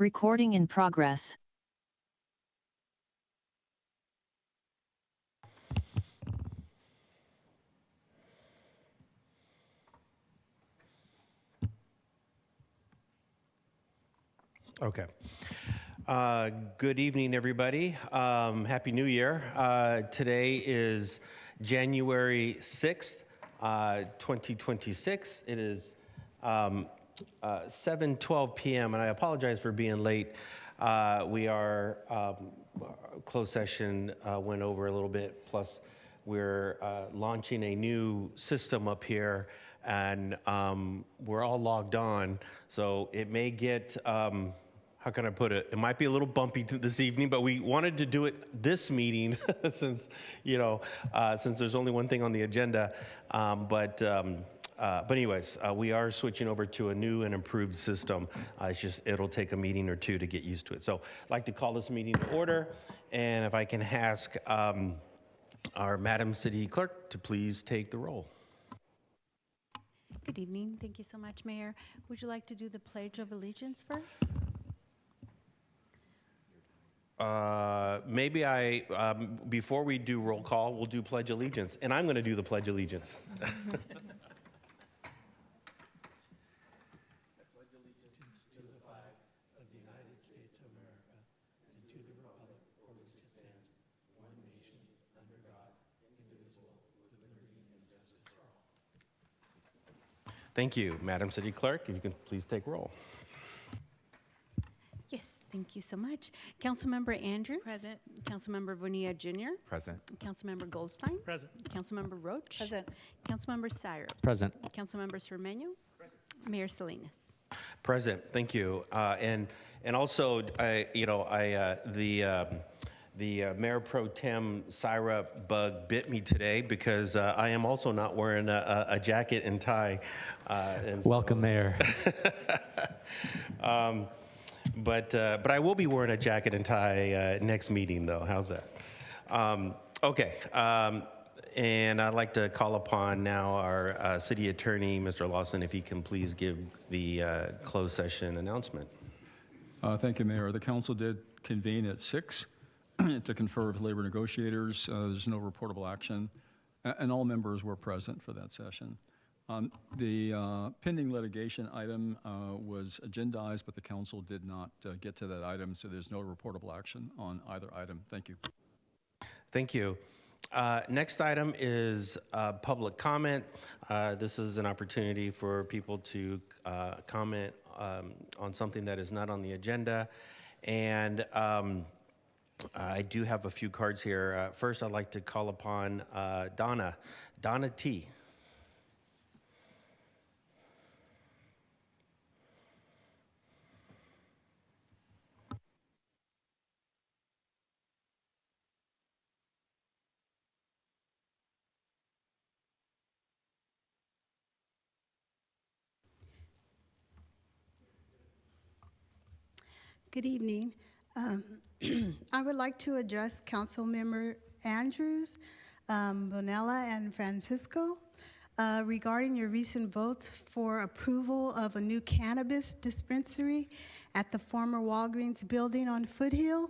Recording in progress. Okay. Good evening, everybody. Happy New Year. Today is January 6th, 2026. It is 7:12 p.m., and I apologize for being late. We are closed session went over a little bit, plus we're launching a new system up here, and we're all logged on, so it may get how can I put it? It might be a little bumpy this evening, but we wanted to do it this meeting since there's only one thing on the agenda. But anyways, we are switching over to a new and improved system. It'll take a meeting or two to get used to it. So I'd like to call this meeting to order, and if I can ask our Madam City Clerk to please take the roll. Good evening. Thank you so much, Mayor. Would you like to do the Pledge of Allegiance first? Maybe before we do roll call, we'll do Pledge Allegiance. And I'm going to do the Pledge Allegiance. I pledge allegiance to the flag of the United States of America and to the republic for which it stands, one nation, under God, indivisible, with liberty and justice for all. Thank you, Madam City Clerk. If you can please take roll. Yes, thank you so much. Councilmember Andrews? Present. Councilmember Bonilla Jr.? Present. Councilmember Goldstein? Present. Councilmember Roach? Present. Councilmember Syrup? Present. Councilmember Cermeño? Mayor Salinas? Present. Thank you. And also, the Mayor Pro Tem Syrup bug bit me today because I am also not wearing a jacket and tie. Welcome, Mayor. But I will be wearing a jacket and tie next meeting, though. How's that? Okay. And I'd like to call upon now our city attorney, Mr. Lawson, if he can please give the closed session announcement. Thank you, Mayor. The council did convene at 6 to confer with labor negotiators. There's no reportable action, and all members were present for that session. The pending litigation item was agendized, but the council did not get to that item, so there's no reportable action on either item. Thank you. Thank you. Next item is public comment. This is an opportunity for people to comment on something that is not on the agenda. And I do have a few cards here. First, I'd like to call upon Donna T. Good evening. I would like to address Councilmember Andrews, Bonella, and Francisco regarding your recent votes for approval of a new cannabis dispensary at the former Walgreens building on Foothill.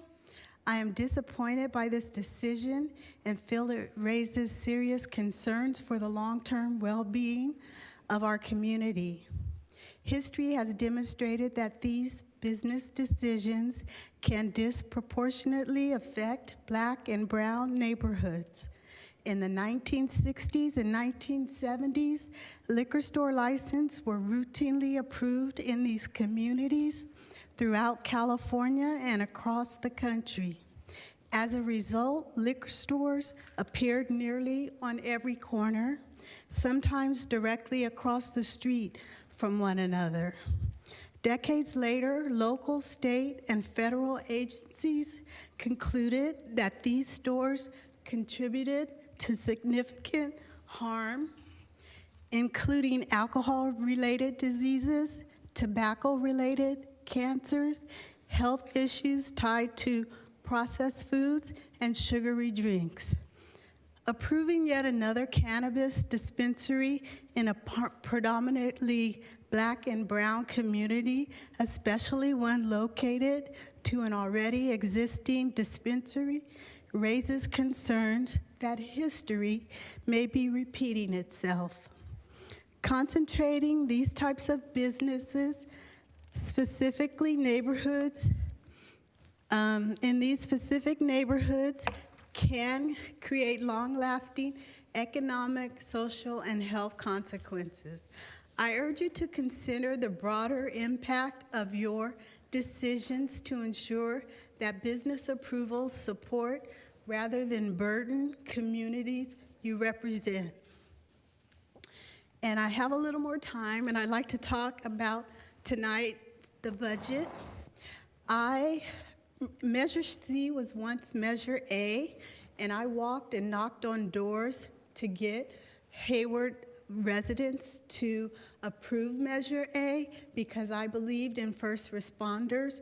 I am disappointed by this decision and feel it raises serious concerns for the long-term well-being of our community. History has demonstrated that these business decisions can disproportionately affect Black and brown neighborhoods. In the 1960s and 1970s, liquor store licenses were routinely approved in these communities throughout California and across the country. As a result, liquor stores appeared nearly on every corner, sometimes directly across the street from one another. Decades later, local, state, and federal agencies concluded that these stores contributed to significant harm, including alcohol-related diseases, tobacco-related cancers, health issues tied to processed foods, and sugary drinks. Approving yet another cannabis dispensary in a predominantly Black and brown community, especially one located to an already existing dispensary, raises concerns that history may be repeating itself. Concentrating these types of businesses, specifically neighborhoods, in these specific neighborhoods can create long-lasting economic, social, and health consequences. I urge you to consider the broader impact of your decisions to ensure that business approvals support rather than burden communities you represent. And I have a little more time, and I'd like to talk about tonight the budget. Measure C was once Measure A, and I walked and knocked on doors to get Hayward residents to approve Measure A because I believed in first responders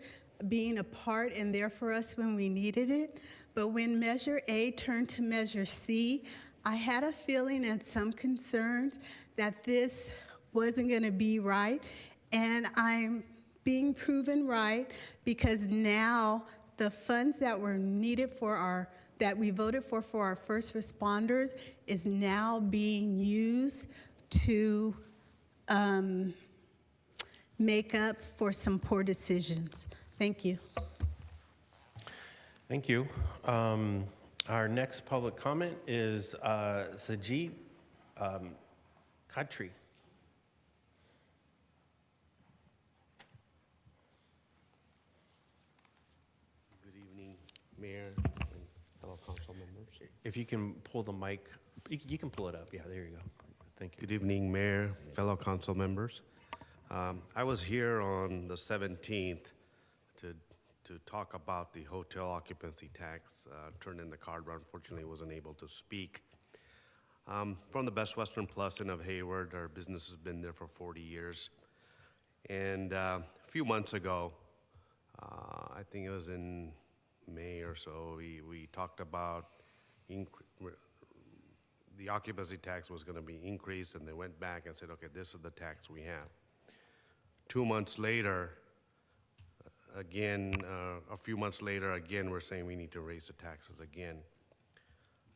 being a part and there for us when we needed it. But when Measure A turned to Measure C, I had a feeling and some concerns that this wasn't going to be right, and I'm being proven right because now the funds that were needed for that we voted for our first responders is now being used to make up for some poor decisions. Thank you. Thank you. Our next public comment is Sajid Khatri. Good evening, Mayor and fellow council members. If you can pull the mic, you can pull it up. Yeah, there you go. Thank you. Good evening, Mayor, fellow council members. I was here on the 17th to talk about the hotel occupancy tax. Turned in the card, but unfortunately wasn't able to speak. From the Best Western Plus Inn of Hayward, our business has been there for 40 years. And a few months ago, I think it was in May or so, we talked about the occupancy tax was going to be increased, and they went back and said, okay, this is the tax we have. 2 months later, again, a few months later, again, we're saying we need to raise the taxes again.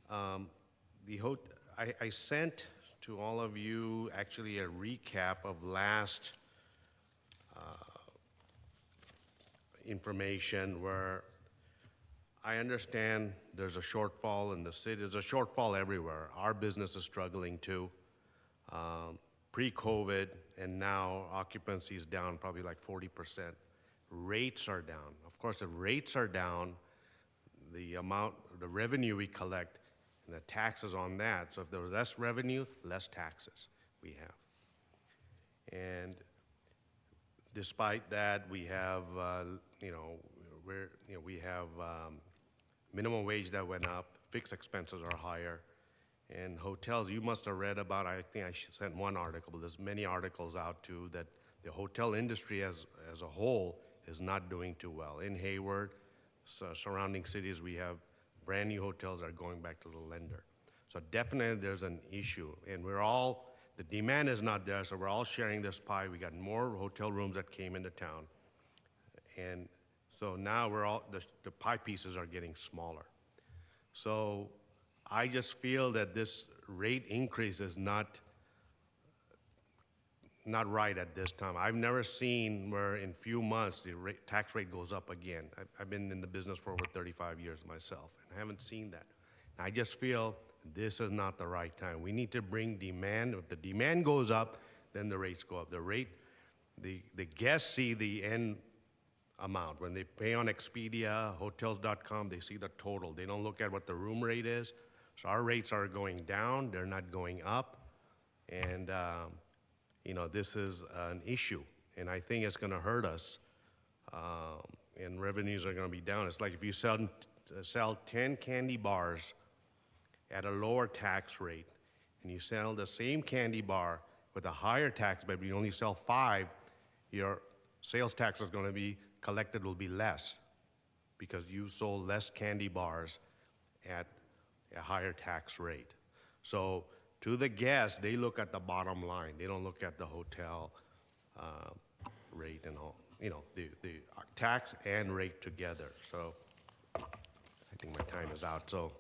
I sent to all of you actually a recap of last information where I understand there's a shortfall in the city. There's a shortfall everywhere. Our business is struggling too. Pre-COVID and now occupancy is down probably like 40%. Rates are down. Of course, if rates are down, the revenue we collect and the taxes on that. So if there's less revenue, less taxes we have. And despite that, we have, we have minimum wage that went up, fixed expenses are higher, and hotels, you must have read about, I think I sent one article, but there's many articles out too, that the hotel industry as a whole is not doing too well. In Hayward, surrounding cities, we have brand new hotels that are going back to the lender. So definitely there's an issue, and the demand is not there, so we're all sharing this pie. We got more hotel rooms that came into town, and so now the pie pieces are getting smaller. So I just feel that this rate increase is not right at this time. I've never seen where in few months the tax rate goes up again. I've been in the business for over 35 years myself, and I haven't seen that. I just feel this is not the right time. We need to bring demand. If the demand goes up, then the rates go up. The guests see the end amount. When they pay on Expedia, hotels.com, they see the total. They don't look at what the room rate is. So our rates are going down, they're not going up. And this is an issue, and I think it's gonna hurt us, and revenues are gonna be down. It's like if you sell 10 candy bars at a lower tax rate, and you sell the same candy bar with a higher tax, but you only sell 5, your sales tax is gonna be collected will be less because you sold less candy bars at a higher tax rate. So to the guests, they look at the bottom line. They don't look at the hotel rate and all, the tax and rate together. So I think my time is out. So,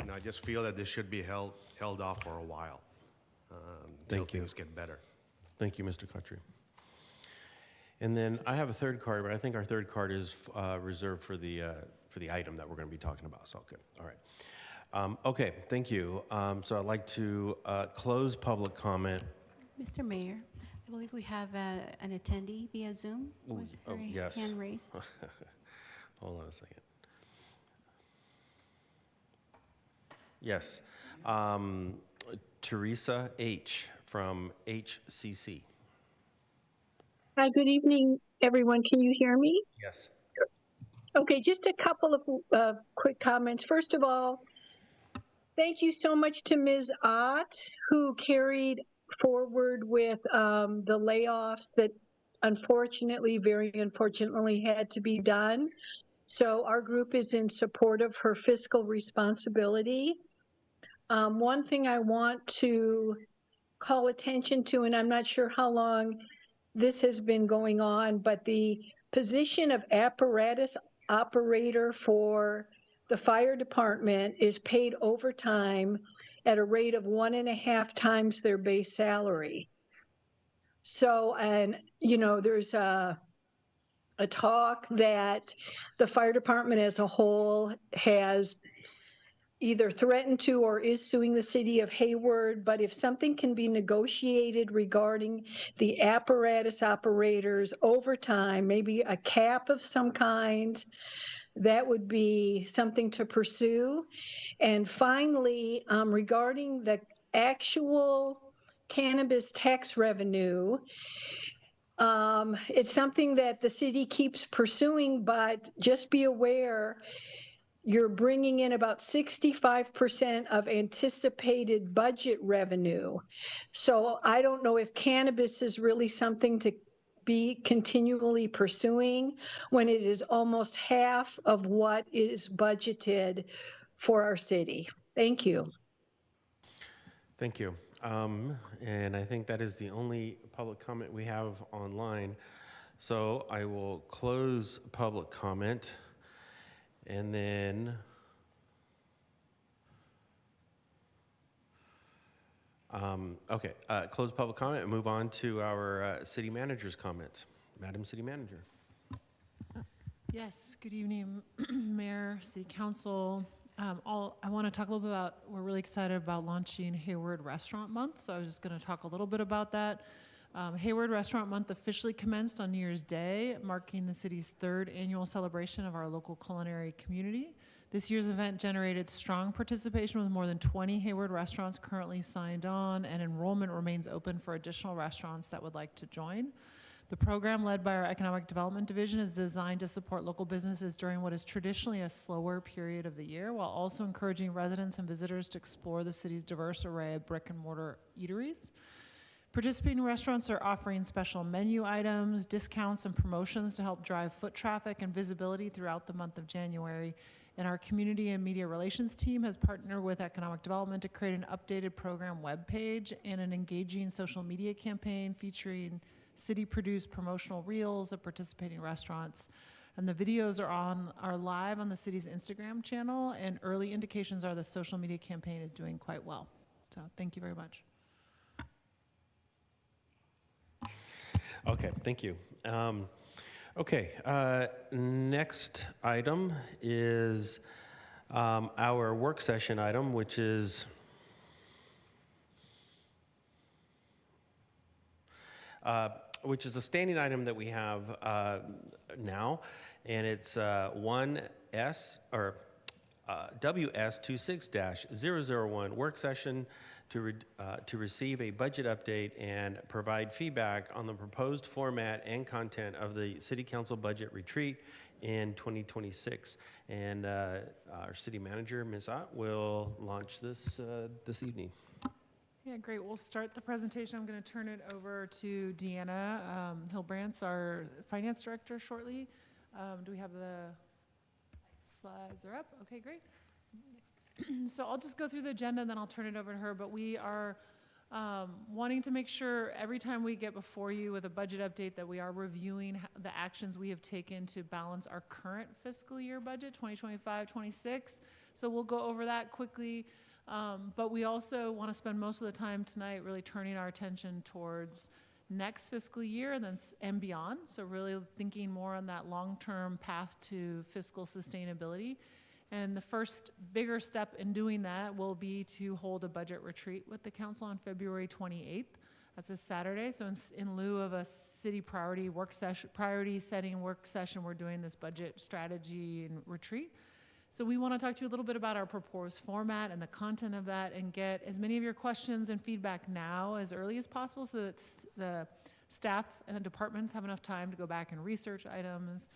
I just feel that this should be held off for a while. Until Thank you. things get better. Thank you, Mr. Khatri. And then I have a third card, but I think our third card is reserved for the item that we're going to be talking about. So, good. All right. Okay, thank you. So I'd like to close public comment. Mr. Mayor, I believe we have an attendee via Zoom with her yes. hand raised. Hold on a second. Yes. Teresa H. from HCC. Hi, good evening, everyone. Can you hear me? Yes. Okay, just a couple of quick comments. First of all, thank you so much to Ms. Ott, who carried forward with the layoffs that unfortunately, very unfortunately, had to be done. So our group is in support of her fiscal responsibility. One thing I want to call attention to, and I'm not sure how long this has been going on, but the position of apparatus operator for the fire department is paid overtime at a rate of 1.5 times their base salary. So, and there's a talk that the fire department as a whole has either threatened to or is suing the city of Hayward, but if something can be negotiated regarding the apparatus operators overtime, maybe a cap of some kind, that would be something to pursue. And finally, regarding the actual cannabis tax revenue, it's something that the city keeps pursuing, but just be aware you're bringing in about 65% of anticipated budget revenue. So I don't know if cannabis is really something to be continually pursuing when it is almost half of what is budgeted for our city. Thank you. Thank you. And I think that is the only public comment we have online. So I will close public comment. And then close public comment and move on to our city manager's comments. Madam City Manager. Yes, good evening, Mayor, City Council. I want to talk a little bit about, we're really excited about launching Hayward Restaurant Month, so I was just going to talk a little bit about that. Hayward Restaurant Month officially commenced on New Year's Day, marking the city's 3rd annual celebration of our local culinary community. This year's event generated strong participation with more than 20 Hayward restaurants currently signed on, and enrollment remains open for additional restaurants that would like to join. The program, led by our Economic Development Division, is designed to support local businesses during what is traditionally a slower period of the year, while also encouraging residents and visitors to explore the city's diverse array of brick and mortar eateries. Participating restaurants are offering special menu items, discounts, and promotions to help drive foot traffic and visibility throughout the month of January. And our community and media relations team has partnered with Economic Development to create an updated program webpage and an engaging social media campaign featuring city-produced promotional reels of participating restaurants. And the videos are live on the city's Instagram channel, and early indications are the social media campaign is doing quite well. So thank you very much. Okay, thank you. Next item is our work session item, which is a standing item that we have now, and it's WS26-001 work session to receive a budget update and provide feedback on the proposed format and content of the City Council budget retreat in 2026. And our City Manager, Ms. Ott, will launch this this evening. Yeah, great. We'll start the presentation. I'm going to turn it over to Deanna Hilbrantz, our Finance Director, shortly. Do we have the slides are up? Okay, great. Next. So I'll just go through the agenda and then I'll turn it over to her, but we are wanting to make sure every time we get before you with a budget update that we are reviewing the actions we have taken to balance our current fiscal year budget, 2025-26. So we'll go over that quickly, but we also want to spend most of the time tonight really turning our attention towards next fiscal year and beyond. So really thinking more on that long-term path to fiscal sustainability. And the first bigger step in doing that will be to hold a budget retreat with the council on February 28th. That's a Saturday. So in lieu of a city priority setting work session, we're doing this budget strategy and retreat. So we want to talk to you a little bit about our proposed format and the content of that, and get as many of your questions and feedback now as early as possible, so that the staff and the departments have enough time to go back and research items,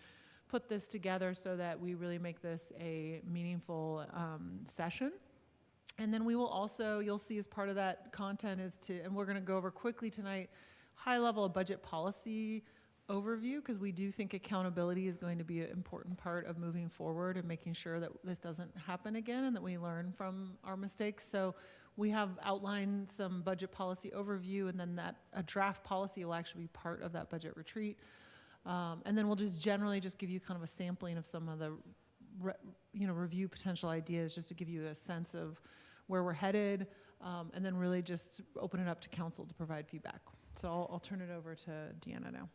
put this together so that we really make this a meaningful session. And then we will also, you'll see as part of that content and we're going to go over quickly tonight, high level of budget policy overview, because we do think accountability is going to be an important part of moving forward and making sure that this doesn't happen again and that we learn from our mistakes. So we have outlined some budget policy overview, and then a draft policy will actually be part of that budget retreat. And then we'll just generally just give you kind of a sampling of some of the review potential ideas, just to give you a sense of where we're headed, and then really just open it up to council to provide feedback. So I'll turn it over to Deanna now.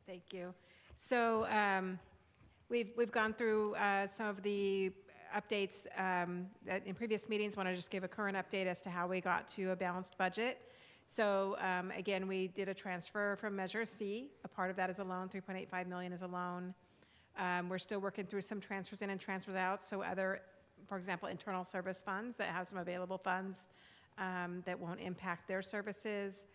Thank you. So we've gone through some of the updates that in previous meetings. Want to just give a current update as to how we got to a balanced budget. So again, we did a transfer from Measure C. A part of that is a loan. 3.85 million is a loan. We're still working through some transfers in and transfers out. So other, for example, internal service funds that have some available funds that won't impact their services.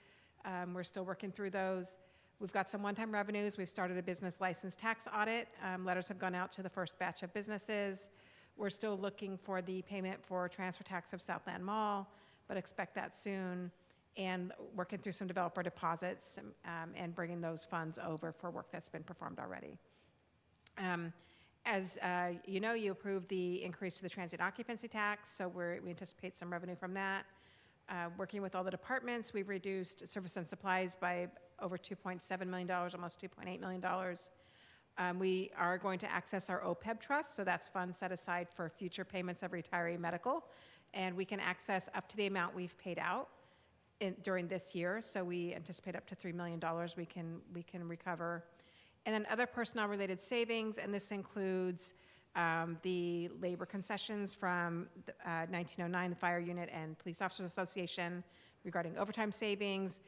We're still working through those. We've got some one-time revenues. We've started a business license tax audit. Letters have gone out to the first batch of businesses. We're still looking for the payment for transfer tax of Southland Mall, but expect that soon. And working through some developer deposits and bringing those funds over for work that's been performed already. As you know, you approved the increase to the transient occupancy tax, so we anticipate some revenue from that. Working with all the departments, we've reduced service and supplies by over $2.7 million, almost $2.8 million. We are going to access our OPEB trust, so that's funds set aside for future payments of retiree medical, and we can access up to the amount we've paid out during this year. So we anticipate up to $3 million we can recover. And then other personnel-related savings, and this includes the labor concessions from 1909, the Fire Unit and Police Officers Association regarding overtime savings,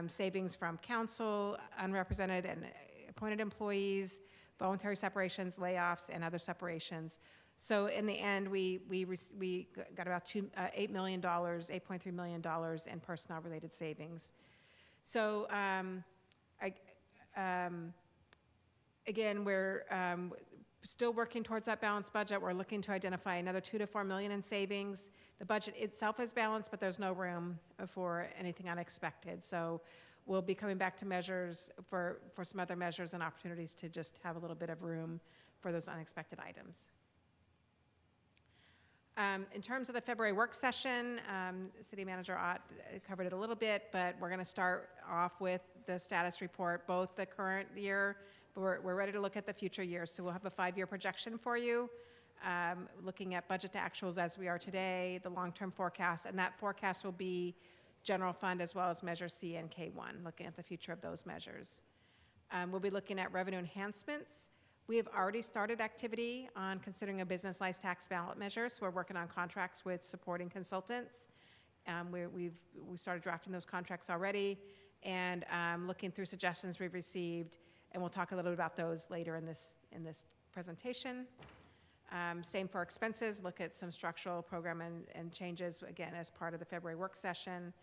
savings from council, unrepresented and appointed employees, voluntary separations, layoffs, and other separations. So in the end, we got about $8 million, $8.3 million in personnel-related savings. So again, we're still working towards that balanced budget. We're looking to identify another $2 to $4 million in savings. The budget itself is balanced, but there's no room for anything unexpected. So we'll be coming back to measures for some other measures and opportunities to just have a little bit of room for those unexpected items. In terms of the February work session, City Manager Ott covered it a little bit, but we're going to start off with the status report, both the current year, but we're ready to look at the future years. So we'll have a 5-year projection for you, looking at budget to actuals as we are today, the long-term forecast, and that forecast will be general fund as well as Measure C and K1, looking at the future of those measures. We'll be looking at revenue enhancements. We have already started activity on considering a business license tax ballot measure, so we're working on contracts with supporting consultants. We started drafting those contracts already, and looking through suggestions we've received, and we'll talk a little bit about those later in this presentation. Same for expenses, look at some structural program and changes, again, as part of the February work session.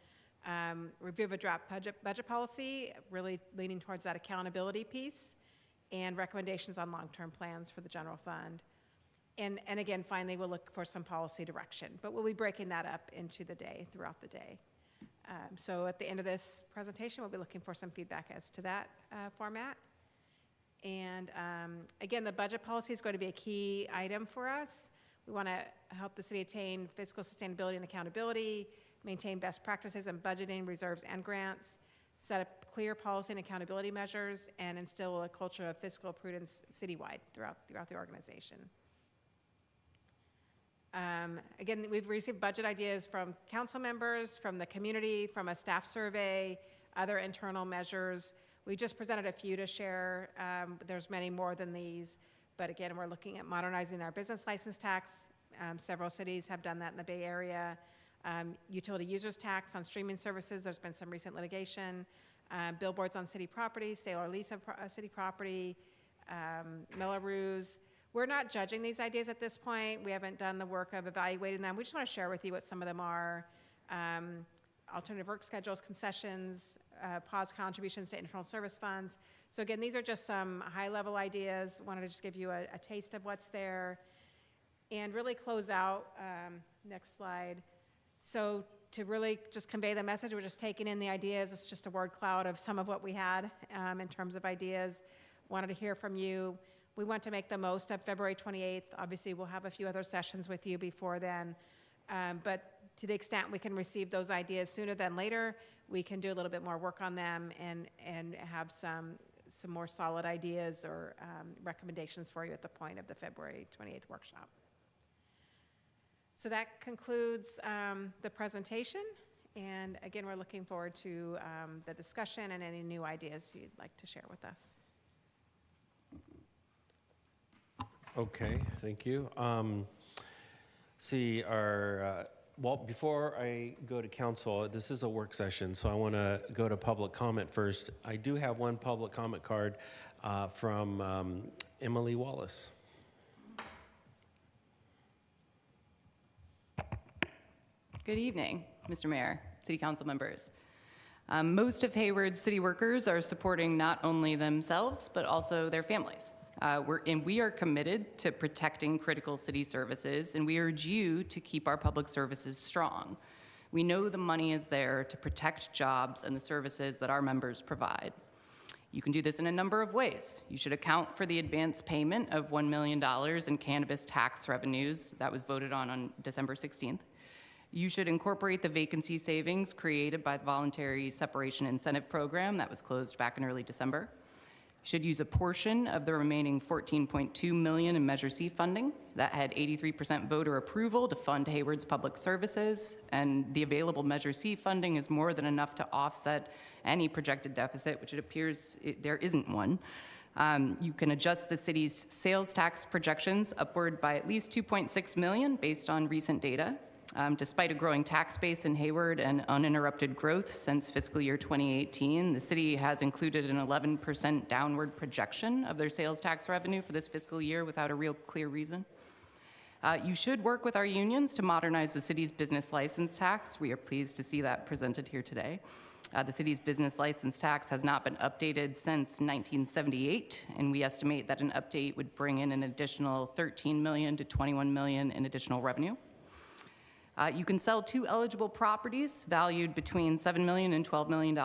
Review of a draft budget policy, really leaning towards that accountability piece, and recommendations on long-term plans for the general fund. And again, finally, we'll look for some policy direction, but we'll be breaking that up into the day, throughout the day. So at the end of this presentation, we'll be looking for some feedback as to that format. And again, the budget policy is going to be a key item for us. We want to help the city attain fiscal sustainability and accountability, maintain best practices in budgeting, reserves, and grants, set up clear policy and accountability measures, and instill a culture of fiscal prudence citywide throughout the organization. Again, we've received budget ideas from council members, from the community, from a staff survey, other internal measures. We just presented a few to share. There's many more than these, but again, we're looking at modernizing our business license tax. Several cities have done that in the Bay Area. Utility users tax on streaming services. There's been some recent litigation. Billboards on city property, sale or lease of city property, Melrose. We're not judging these ideas at this point. We haven't done the work of evaluating them. We just want to share with you what some of them are. Alternative work schedules, concessions, pause contributions to internal service funds. So again, these are just some high-level ideas. Wanted to just give you a taste of what's there and really close out. Next slide. So to really just convey the message, we're just taking in the ideas. It's just a word cloud of some of what we had in terms of ideas. Wanted to hear from you. We want to make the most of February 28th. Obviously, we'll have a few other sessions with you before then. But to the extent we can receive those ideas sooner than later, we can do a little bit more work on them and have some more solid ideas or recommendations for you at the point of the February 28th workshop. So that concludes the presentation. And again, we're looking forward to the discussion and any new ideas you'd like to share with us. Okay, thank you. Well, before I go to council, this is a work session, so I want to go to public comment first. I do have one public comment card from Emily Wallace. Good evening, Mr. Mayor, City Council members. Most of Hayward's city workers are supporting not only themselves, but also their families. We are committed to protecting critical city services, and we urge you to keep our public services strong. We know the money is there to protect jobs and the services that our members provide. You can do this in a number of ways. You should account for the advance payment of $1 million in cannabis tax revenues that was voted on December 16th. You should incorporate the vacancy savings created by the Voluntary Separation Incentive Program that was closed back in early December. You should use a portion of the remaining $14.2 million in Measure C funding that had 83% voter approval to fund Hayward's public services, and the available Measure C funding is more than enough to offset any projected deficit, which it appears there isn't one. You can adjust the city's sales tax projections upward by at least $2.6 million based on recent data. Despite a growing tax base in Hayward and uninterrupted growth since fiscal year 2018, the city has included an 11% downward projection of their sales tax revenue for this fiscal year without a real clear reason. You should work with our unions to modernize the city's business license tax. We are pleased to see that presented here today. The city's business license tax has not been updated since 1978, and we estimate that an update would bring in an additional $13 million to $21 million in additional revenue. You can sell 2 eligible properties valued between $7 million and $12 million.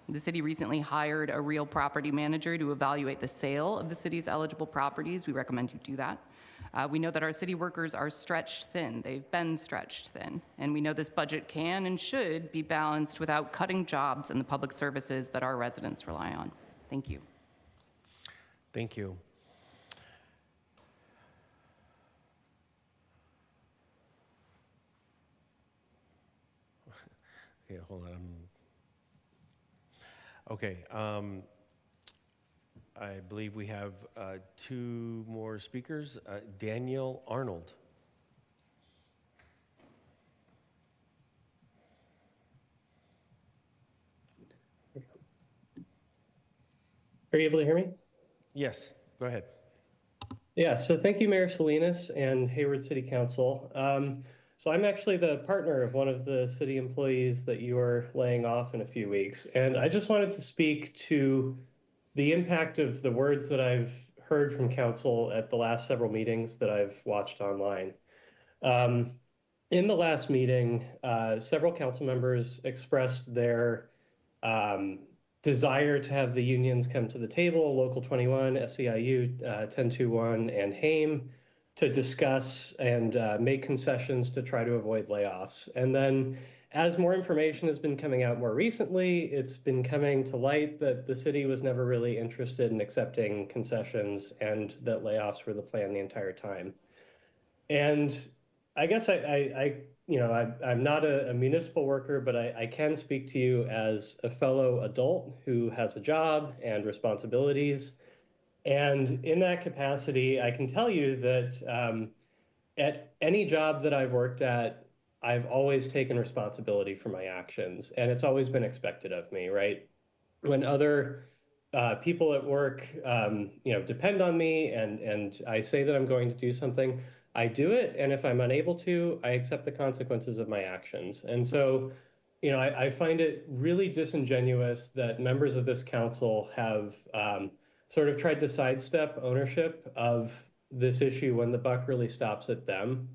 The city recently hired a real property manager to evaluate the sale of the city's eligible properties. We recommend you do that. We know that our city workers are stretched thin. They've been stretched thin. And we know this budget can and should be balanced without cutting jobs and the public services that our residents rely on. Thank you. Thank you. Okay, hold on. Okay, I believe we have 2 more speakers. Daniel Arnold. Are you able to hear me? Yes, go ahead. Yeah, so thank you, Mayor Salinas and Hayward City Council. So I'm actually the partner of one of the city employees that you are laying off in a few weeks. And I just wanted to speak to the impact of the words that I've heard from council at the last several meetings that I've watched online. in the last meeting, several council members expressed their desire to have the unions come to the table, Local 21, SEIU 1021, and HAME, to discuss and make concessions to try to avoid layoffs. And then as more information has been coming out more recently, it's been coming to light that the city was never really interested in accepting concessions and that layoffs were the plan the entire time. And I guess I'm not a municipal worker, but I can speak to you as a fellow adult who has a job and responsibilities. And in that capacity, I can tell you that at any job that I've worked at, I've always taken responsibility for my actions, and it's always been expected of me, right? When other people at work, depend on me, and I say that I'm going to do something, I do it, and if I'm unable to, I accept the consequences of my actions. And so, I find it really disingenuous that members of this council have sort of tried to sidestep ownership of this issue when the buck really stops at them,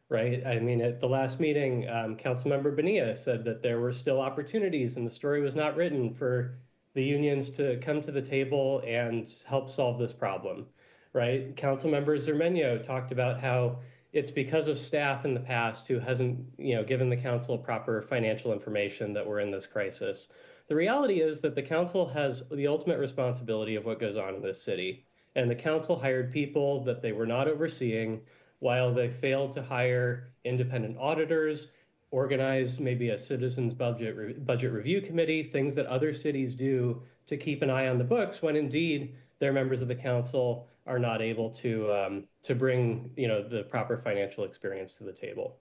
right? I mean, at the last meeting, Councilmember Bonilla said that there were still opportunities and the story was not written for the unions to come to the table and help solve this problem, right? Councilmember Zermenio talked about how it's because of staff in the past who hasn't, given the council proper financial information that we're in this crisis. The reality is that the council has the ultimate responsibility of what goes on in this city. And the council hired people that they were not overseeing while they failed to hire independent auditors, organize maybe a citizens budget review committee, things that other cities do to keep an eye on the books when indeed their members of the council are not able to bring the proper financial experience to the table.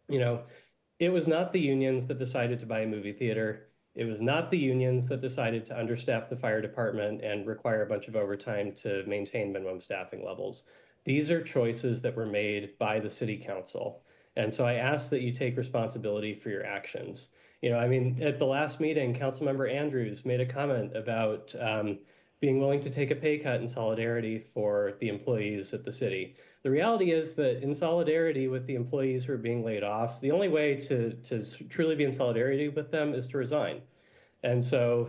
It was not the unions that decided to buy a movie theater. It was not the unions that decided to understaff the fire department and require a bunch of overtime to maintain minimum staffing levels. These are choices that were made by the city council. And so I ask that you take responsibility for your actions. At the last meeting, Councilmember Andrews made a comment about being willing to take a pay cut in solidarity for the employees at the city. The reality is that in solidarity with the employees who are being laid off, the only way to truly be in solidarity with them is to resign. And so,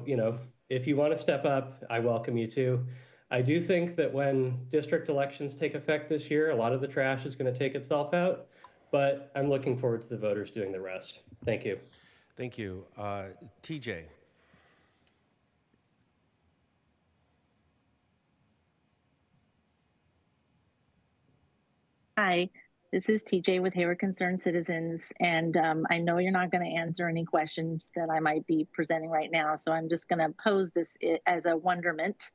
if you want to step up, I welcome you to. I do think that when district elections take effect this year, a lot of the trash is going to take itself out, but I'm looking forward to the voters doing the rest. Thank you. Thank you. TJ. Hi, this is TJ with Hayward Concerned Citizens, and I know you're not going to answer any questions that I might be presenting right now, so I'm just going to pose this as a wonderment.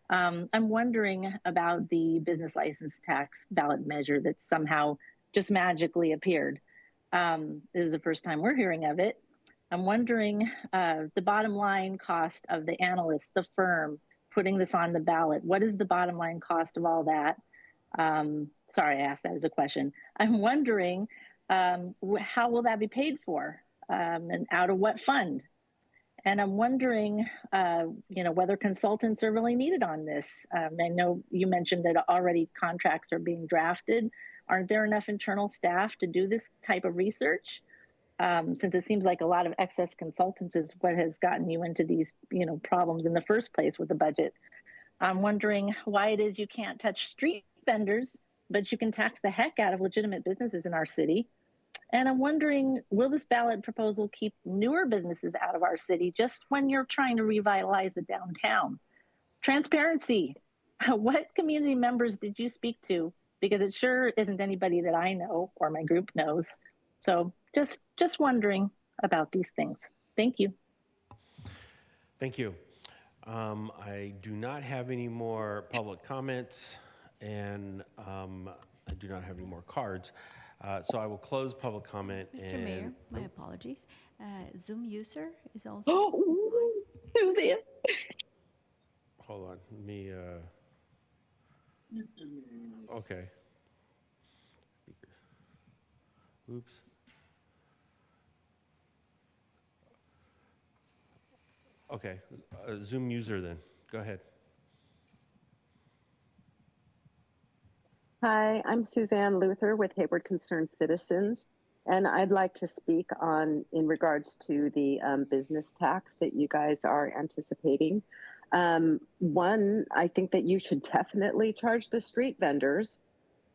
I'm wondering about the business license tax ballot measure that somehow just magically appeared. This is the first time we're hearing of it. I'm wondering the bottom line cost of the analyst, the firm, putting this on the ballot. What is the bottom line cost of all that? Sorry, I asked that as a question. I'm wondering how will that be paid for and out of what fund? And I'm wondering, whether consultants are really needed on this. I know you mentioned that already contracts are being drafted. Aren't there enough internal staff to do this type of research? Since it seems like a lot of excess consultants is what has gotten you into these, problems in the first place with the budget. I'm wondering why it is you can't touch street vendors, but you can tax the heck out of legitimate businesses in our city. And I'm wondering, will this ballot proposal keep newer businesses out of our city just when you're trying to revitalize the downtown? Transparency. What community members did you speak to? Because it sure isn't anybody that I know or my group knows. So just wondering about these things. Thank you. Thank you. I do not have any more public comments, and I do not have any more cards. So I will close public comment. Mr. Mayor, my apologies. Zoom user is also. Oh, Susan. Hold on. Let me. Okay. Oops. Okay. Zoom user then. Go ahead. Hi, I'm Suzanne Luther with Hayward Concerned Citizens, And I'd like to speak on in regards to the business tax that you guys are anticipating. One, I think that you should definitely charge the street vendors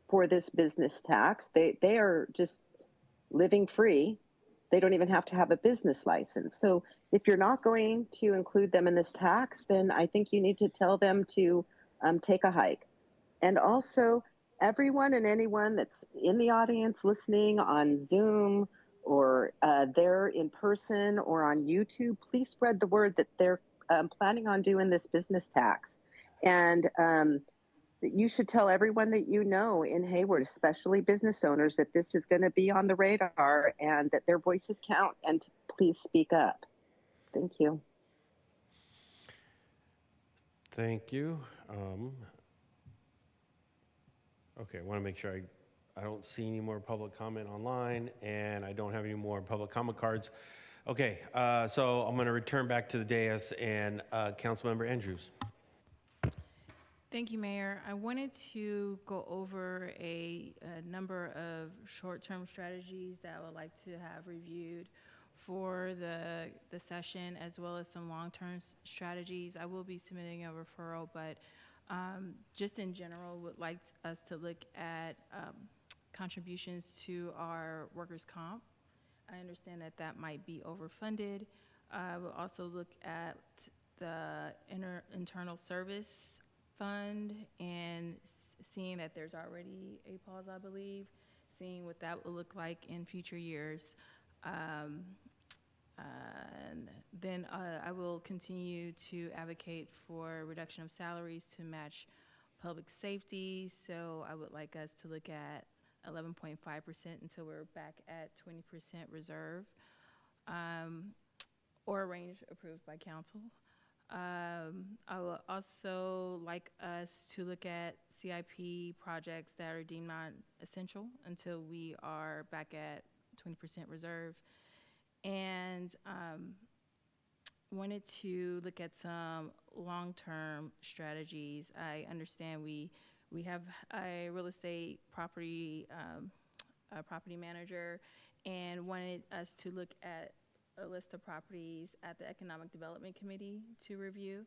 for this business tax. They are just living free. They don't even have to have a business license. So if you're not going to include them in this tax, then I think you need to tell them to take a hike. And also, everyone and anyone that's in the audience listening on Zoom or there in person or on YouTube, please spread the word that they're planning on doing this business tax. And you should tell everyone that you know in Hayward, especially business owners, that this is going to be on the radar and that their voices count, and to please speak up. Thank you. Thank you. Okay, I want to make sure I don't see any more public comment online, and I don't have any more public comment cards. Okay, so I'm going to return back to the dais, and Councilmember Andrews. Thank you, Mayor. I wanted to go over a number of short-term strategies that I would like to have reviewed for the session, as well as some long-term strategies. I will be submitting a referral, but just in general, would like us to look at contributions to our workers' comp. I understand that that might be overfunded. We'll also look at the internal service fund and seeing that there's already a pause, I believe, seeing what that will look like in future years. And then I will continue to advocate for reduction of salaries to match public safety. So I would like us to look at 11.5% until we're back at 20% reserve, or a range approved by council. I would also like us to look at CIP projects that are deemed non-essential until we are back at 20% reserve. And wanted to look at some long-term strategies. I understand we have a real estate property property manager, and wanted us to look at a list of properties at the Economic Development Committee to review.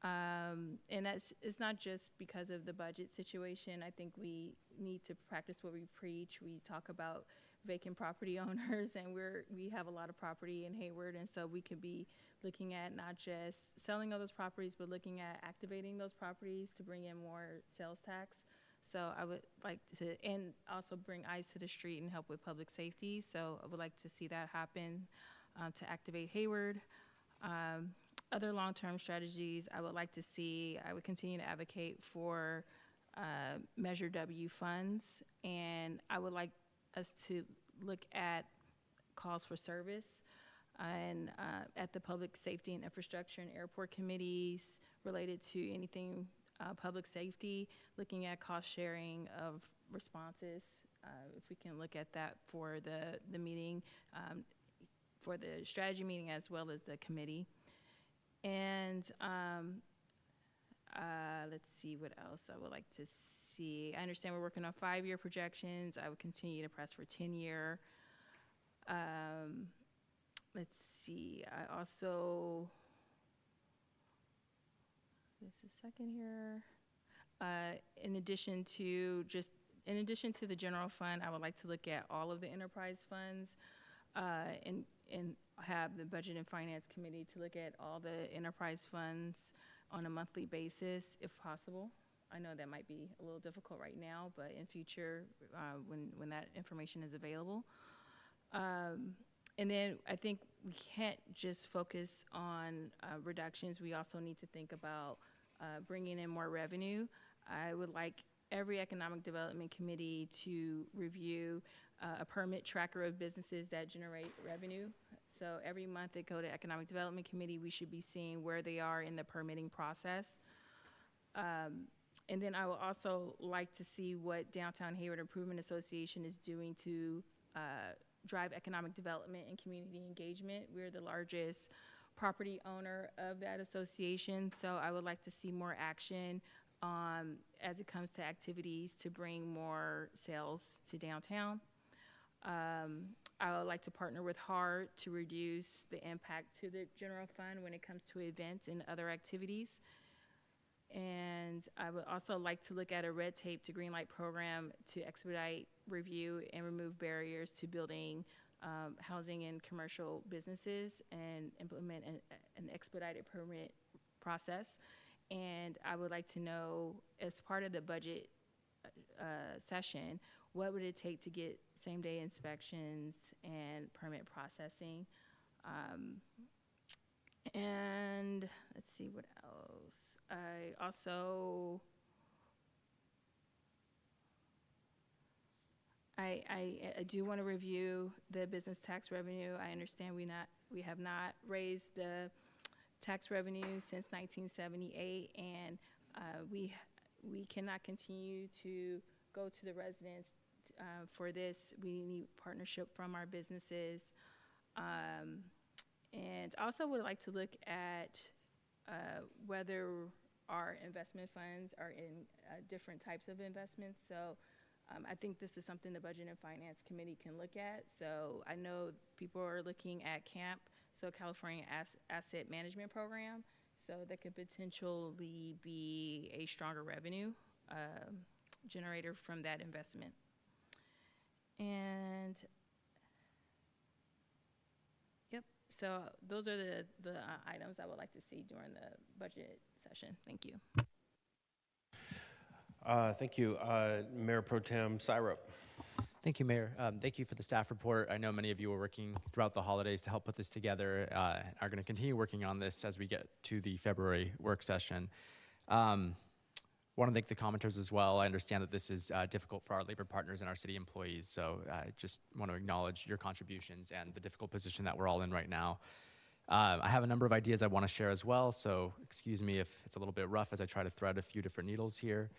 And it's not just because of the budget situation. I think we need to practice what we preach. We talk about vacant property owners, and we have a lot of property in Hayward, and so we could be looking at not just selling all those properties, but looking at activating those properties to bring in more sales tax. So I would like to, and also bring eyes to the street and help with public safety. So I would like to see that happen to activate Hayward. Other long-term strategies I would like to see, I would continue to advocate for Measure W funds, and I would like us to look at calls for service and at the Public Safety and Infrastructure and Airport Committees related to anything public safety, looking at cost sharing of responses. If we can look at that for the meeting, for the strategy meeting as well as the committee. And let's see what else I would like to see. I understand we're working on 5-year projections. I would continue to press for 10-year. Let's see, I also, just a second here. In addition to the general fund, I would like to look at all of the enterprise funds and have the Budget and Finance Committee to look at all the enterprise funds on a monthly basis, if possible. I know that might be a little difficult right now, but in future, when that information is available. And then I think we can't just focus on reductions. We also need to think about bringing in more revenue. I would like every Economic Development Committee to review a permit tracker of businesses that generate revenue. So every month they go to Economic Development Committee, we should be seeing where they are in the permitting process. And then I would also like to see what Downtown Hayward Improvement Association is doing to drive economic development and community engagement. We're the largest property owner of that association, so I would like to see more action as it comes to activities to bring more sales to downtown. I would like to partner with HARD to reduce the impact to the general fund when it comes to events and other activities. And I would also like to look at a red tape to green light program to expedite review and remove barriers to building housing and commercial businesses and implement an expedited permit process. And I would like to know, as part of the budget session, what would it take to get same-day inspections and permit processing? And let's see what else. I also, I do want to review the business tax revenue. I understand we have not raised the tax revenue since 1978, and we cannot continue to go to the residents for this. We need partnership from our businesses. And also would like to look at whether our investment funds are in different types of investments. So I think this is something the Budget and Finance Committee can look at. So I know people are looking at CAMP, so California Asset Management Program. So that could potentially be a stronger revenue generator from that investment. And yep, so those are the items I would like to see during the budget session. Thank you. Thank you. Mayor Pro Tem Syrup. Thank you, Mayor. Thank you for the staff report. I know many of you are working throughout the holidays to help put this together, are going to continue working on this as we get to the February work session. Want to thank the commenters as well. I understand that this is difficult for our labor partners and our city employees, so I just want to acknowledge your contributions and the difficult position that we're all in right now. I have a number of ideas I want to share as well, so excuse me if it's a little bit rough as I try to thread a few different needles here.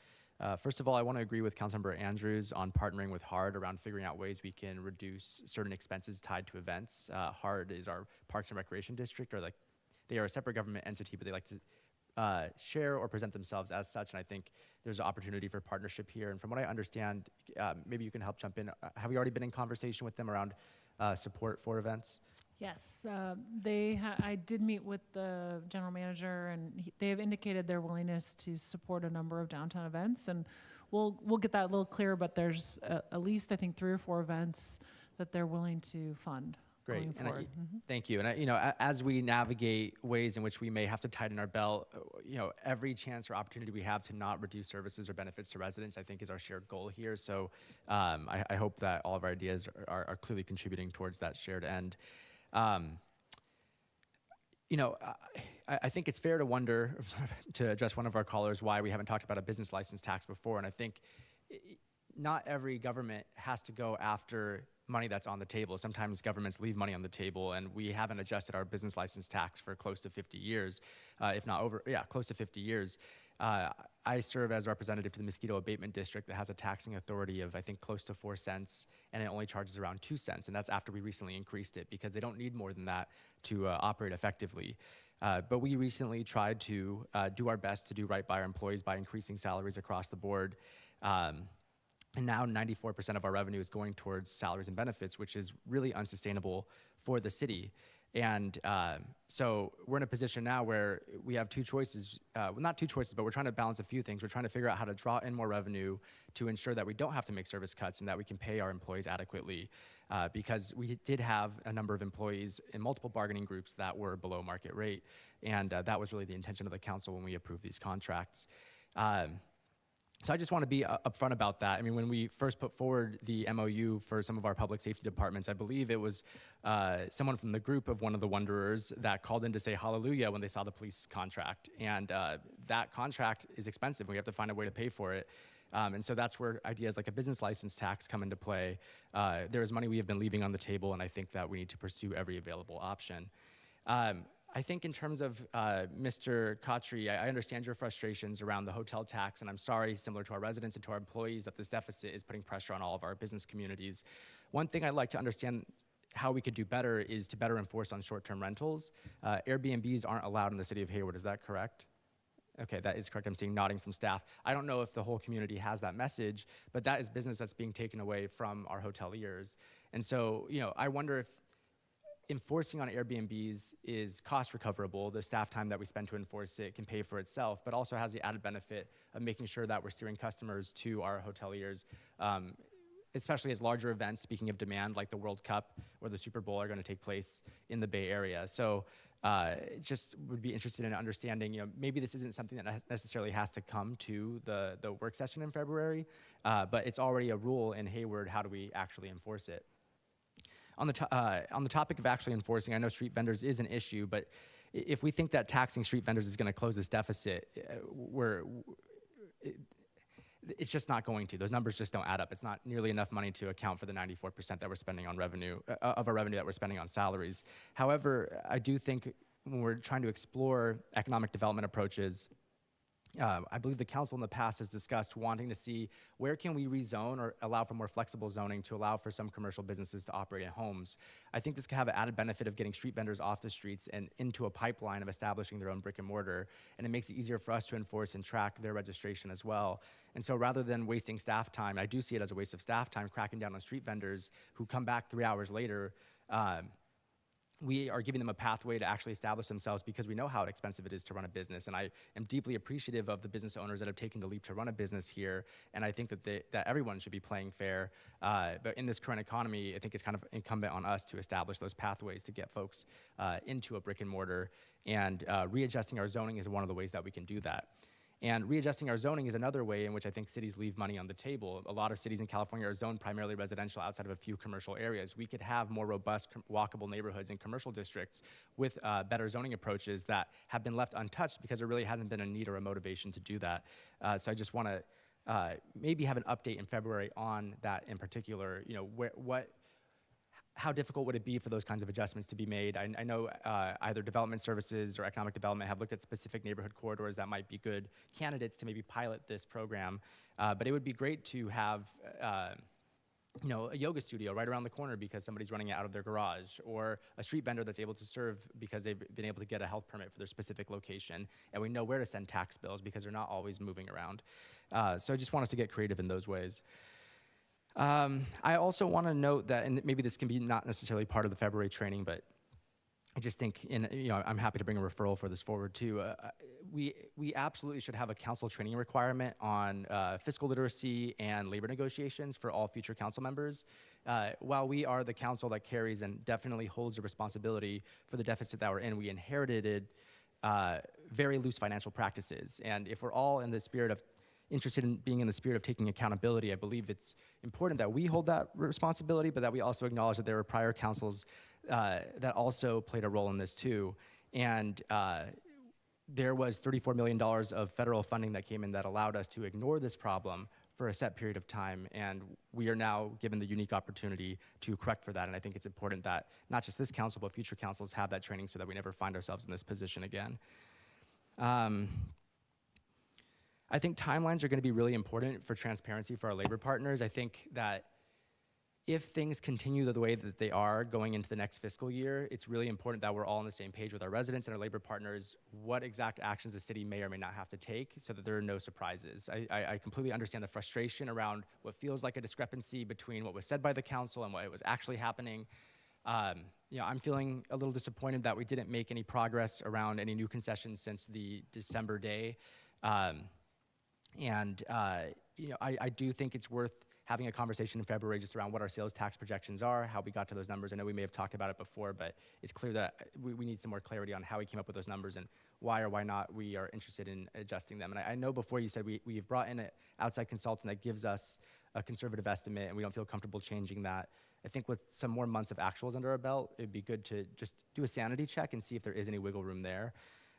First of all, I want to agree with Councilmember Andrews on partnering with HARD around figuring out ways we can reduce certain expenses tied to events. HARD is our Parks and Recreation District, or they are a separate government entity, but they like to share or present themselves as such, and I think there's an opportunity for partnership here. And from what I understand, maybe you can help jump in. Have we already been in conversation with them around support for events? Yes, I did meet with the general manager, and they have indicated their willingness to support a number of downtown events, and we'll get that a little clearer. But there's at least I think 3 or 4 events that they're willing to fund. Great, going forward. Thank you. And as we navigate ways in which we may have to tighten our belt, every chance or opportunity we have to not reduce services or benefits to residents, I think, is our shared goal here. So I hope that all of our ideas are clearly contributing towards that shared end. I think it's fair to wonder, to address one of our callers, why we haven't talked about a business license tax before. And I think not every government has to go after money that's on the table. Sometimes governments leave money on the table, and we haven't adjusted our business license tax for close to 50 years, if not over, close to 50 years. I serve as representative to the Mosquito Abatement District that has a taxing authority of, I think, close to 4 cents, and it only charges around 2 cents, and that's after we recently increased it because they don't need more than that to operate effectively. But we recently tried to do our best to do right by our employees by increasing salaries across the board. And now 94% of our revenue is going towards salaries and benefits, which is really unsustainable for the city. And so we're in a position now where we have 2 choices, well, not 2 choices, but we're trying to balance a few things. We're trying to figure out how to draw in more revenue to ensure that we don't have to make service cuts and that we can pay our employees adequately, because we did have a number of employees in multiple bargaining groups that were below market rate. And that was really the intention of the council when we approved these contracts. So I just want to be upfront about that. I mean, when we first put forward the MOU for some of our public safety departments, I believe it was someone from the group of one of the Wanderers that called in to say hallelujah when they saw the police contract. And that contract is expensive. We have to find a way to pay for it. And so that's where ideas like a business license tax come into play. There is money we have been leaving on the table, and I think that we need to pursue every available option. I think in terms of Mr. Khatri, I understand your frustrations around the hotel tax, and I'm sorry, similar to our residents and to our employees, that this deficit is putting pressure on all of our business communities. One thing I'd like to understand how we could do better is to better enforce on short-term rentals. Airbnbs aren't allowed in the city of Hayward, is that correct? Okay, that is correct. I'm seeing nodding from staff. I don't know if the whole community has that message, but that is business that's being taken away from our hoteliers. And so, I wonder if enforcing on Airbnbs is cost recoverable. The staff time that we spend to enforce it can pay for itself, but also has the added benefit of making sure that we're steering customers to our hoteliers, especially as larger events, speaking of demand, like the World Cup or the Super Bowl are going to take place in the Bay Area. So just would be interested in understanding, maybe this isn't something that necessarily has to come to the work session in February, but it's already a rule in Hayward. How do we actually enforce it? On the topic of actually enforcing, I know street vendors is an issue, but if we think that taxing street vendors is going to close this deficit, it's just not going to. Those numbers just don't add up. It's not nearly enough money to account for the 94% that we're spending on revenue, of our revenue that we're spending on salaries. However, I do think when we're trying to explore economic development approaches, I believe the council in the past has discussed wanting to see where can we rezone or allow for more flexible zoning to allow for some commercial businesses to operate in homes. I think this could have an added benefit of getting street vendors off the streets and into a pipeline of establishing their own brick and mortar, and it makes it easier for us to enforce and track their registration as well. And so rather than wasting staff time, I do see it as a waste of staff time cracking down on street vendors who come back 3 hours later. We are giving them a pathway to actually establish themselves because we know how expensive it is to run a business. And I am deeply appreciative of the business owners that have taken the leap to run a business here. And I think that everyone should be playing fair. But in this current economy, I think it's kind of incumbent on us to establish those pathways to get folks into a brick and mortar. And readjusting our zoning is one of the ways that we can do that. And readjusting our zoning is another way in which I think cities leave money on the table. A lot of cities in California are zoned primarily residential outside of a few commercial areas. We could have more robust walkable neighborhoods and commercial districts with better zoning approaches that have been left untouched because there really hasn't been a need or a motivation to do that. So I just want to maybe have an update in February on that in particular. How difficult would it be for those kinds of adjustments to be made? I know either development services or economic development have looked at specific neighborhood corridors that might be good candidates to maybe pilot this program. But it would be great to have a yoga studio right around the corner because somebody's running it out of their garage, or a street vendor that's able to serve because they've been able to get a health permit for their specific location, and we know where to send tax bills because they're not always moving around. So I just want us to get creative in those ways. I also want to note that, and maybe this can be not necessarily part of the February training, but I just think, I'm happy to bring a referral for this forward too. We absolutely should have a council training requirement on fiscal literacy and labor negotiations for all future council members. While we are the council that carries and definitely holds a responsibility for the deficit that we're in, we inherited very loose financial practices. And if we're all in the spirit of interested in being in the spirit of taking accountability, I believe it's important that we hold that responsibility, but that we also acknowledge that there were prior councils that also played a role in this too. And there was $34 million of federal funding that came in that allowed us to ignore this problem for a set period of time. And we are now given the unique opportunity to correct for that. And I think it's important that not just this council, but future councils have that training so that we never find ourselves in this position again. I think timelines are going to be really important for transparency for our labor partners. I think that if things continue the way that they are going into the next fiscal year, it's really important that we're all on the same page with our residents and our labor partners, what exact actions the city may or may not have to take so that there are no surprises. I completely understand the frustration around what feels like a discrepancy between what was said by the council and what was actually happening. I'm feeling a little disappointed that we didn't make any progress around any new concessions since the December day. I do think it's worth having a conversation in February just around what our sales tax projections are, how we got to those numbers. I know we may have talked about it before, but it's clear that we need some more clarity on how we came up with those numbers and why or why not we are interested in adjusting them. And I know before you said we've brought in an outside consultant that gives us a conservative estimate and we don't feel comfortable changing that. I think with some more months of actuals under our belt, it'd be good to just do a sanity check and see if there is any wiggle room there.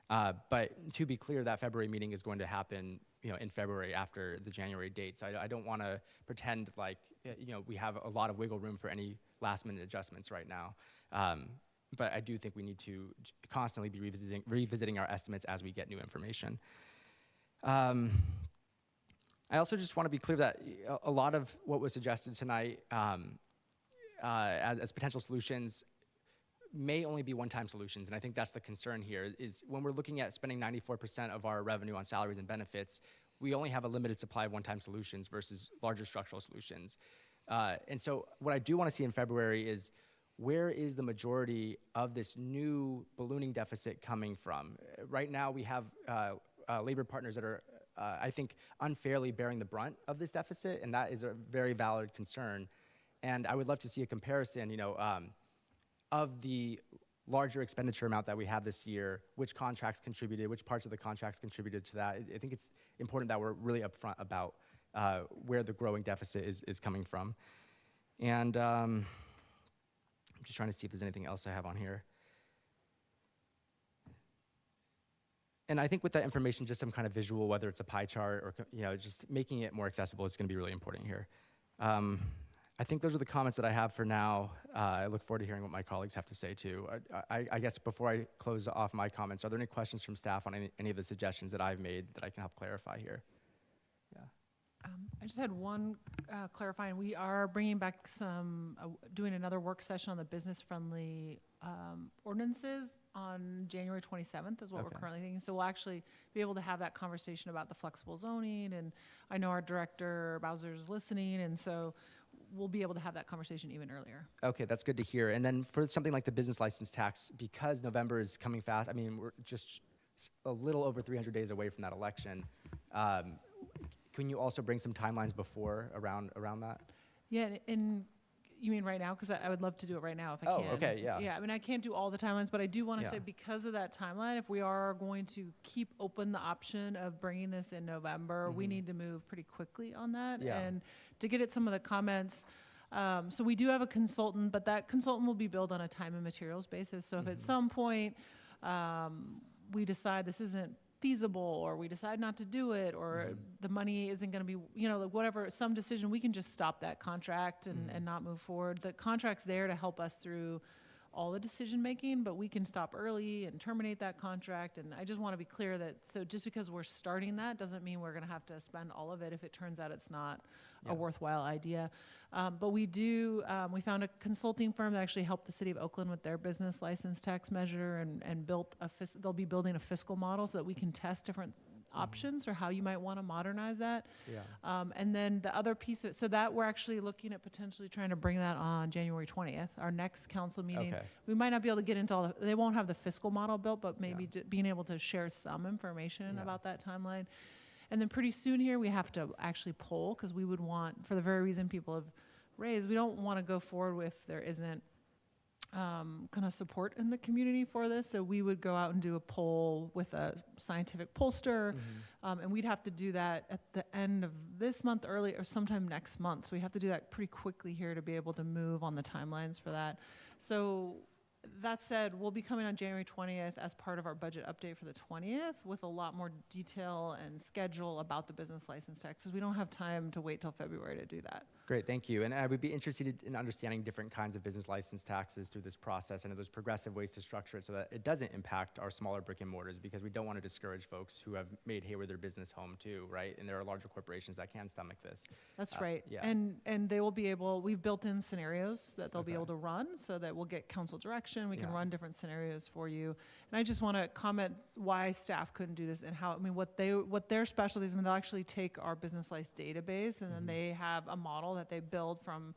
But to be clear, that February meeting is going to happen, in February after the January date. So I don't want to pretend like, we have a lot of wiggle room for any last-minute adjustments right now. But I do think we need to constantly be revisiting our estimates as we get new information. I also just want to be clear that a lot of what was suggested tonight as potential solutions may only be one-time solutions, and I think that's the concern here, is when we're looking at spending 94% of our revenue on salaries and benefits, we only have a limited supply of one-time solutions versus larger structural solutions. And so what I do want to see in February is where is the majority of this new ballooning deficit coming from? Right now, we have labor partners that are, I think, unfairly bearing the brunt of this deficit, and that is a very valid concern. And I would love to see a comparison, of the larger expenditure amount that we have this year, which contracts contributed, which parts of the contracts contributed to that. I think it's important that we're really upfront about where the growing deficit is coming from. And I'm just trying to see if there's anything else I have on here. And I think with that information, just some kind of visual, whether it's a pie chart or just making it more accessible is going to be really important here. I think those are the comments that I have for now. I look forward to hearing what my colleagues have to say too. I guess before I close off my comments, are there any questions from staff on any of the suggestions that I've made that I can help clarify here? Yeah. I just had one clarifying. We are bringing back doing another work session on the business-friendly ordinances on January 27th is what we're currently thinking. So we'll actually be able to have that conversation about the flexible zoning, and I know our director Bowser is listening, and so we'll be able to have that conversation even earlier. Okay, that's good to hear. And then for something like the business license tax, because November is coming fast, I mean, we're just a little over 300 days away from that election. Can you also bring some timelines before around that? Yeah, and you mean right now? Because I would love to do it right now if I can. Oh, okay, yeah. Yeah, I mean, I can't do all the timelines, but I do want to say because of that timeline, if we are going to keep open the option of bringing this in November, we need to move pretty quickly on that. Yeah. And to get at some of the comments, so we do have a consultant, but that consultant will be billed on a time and materials basis. So if at some point we decide this isn't feasible, or we decide not to do it, or the money isn't going to be, like whatever, some decision, we can just stop that contract and not move forward. The contract's there to help us through all the decision making, but we can stop early and terminate that contract. And I just want to be clear that, so just because we're starting that doesn't mean we're going to have to spend all of it if it turns out it's not a worthwhile idea. But we we found a consulting firm that actually helped the city of Oakland with their business license tax measure and built they'll be building a fiscal model so that we can test different options or how you might want to modernize that. Yeah. And then the other piece so that we're actually looking at potentially trying to bring that on January 20th, our next council meeting. Okay. We might not be able to get into they won't have the fiscal model built, but maybe being able to share some information about that timeline. And then pretty soon here, we have to actually poll, because we would want, for the very reason people have raised, we don't want to go forward if there isn't kind of support in the community for this. So we would go out and do a poll with a scientific pollster, and we'd have to do that at the end of this month, early or sometime next month. So we have to do that pretty quickly here to be able to move on the timelines for that. So that said, we'll be coming on January 20th as part of our budget update for the 20th with a lot more detail and schedule about the business license tax, because we don't have time to wait till February to do that. Great, thank you. And I would be interested in understanding different kinds of business license taxes through this process, and there's progressive ways to structure it so that it doesn't impact our smaller brick and mortars, because we don't want to discourage folks who have made Hayward their business home too, right? And there are larger corporations that can stomach this. That's right. Yeah. And they will be able, we've built in scenarios that they'll be able to run, so that we'll get council direction. We can run different scenarios for you. And I just want to comment why staff couldn't do this and how, I mean, what their specialties, I mean, they'll actually take our business license database, and then they have a model that they build from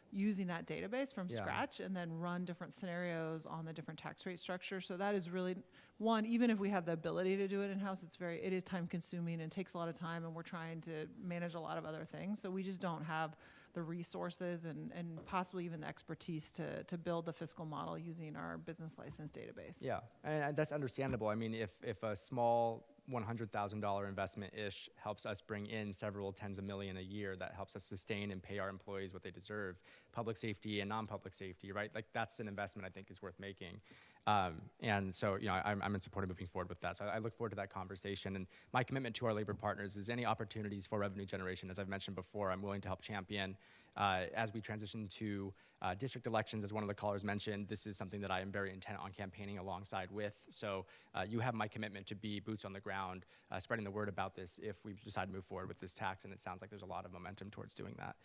using that database from scratch, and then run different scenarios on the different tax rate structure. So that is really one, even if we have the ability to do it in-house, it is time consuming and takes a lot of time, and we're trying to manage a lot of other things. So we just don't have the resources and possibly even the expertise to build a fiscal model using our business license database. Yeah, and that's understandable. I mean, if a small $100,000 investment-ish helps us bring in several tens of million a year, that helps us sustain and pay our employees what they deserve, public safety and non-public safety, right? Like, that's an investment I think is worth making. And so, I'm in support of moving forward with that. So I look forward to that conversation. And my commitment to our labor partners is any opportunities for revenue generation. As I've mentioned before, I'm willing to help champion. As we transition to district elections, as one of the callers mentioned, this is something that I am very intent on campaigning alongside with. So you have my commitment to be boots on the ground, spreading the word about this if we decide to move forward with this tax. And it sounds like there's a lot of momentum towards doing that.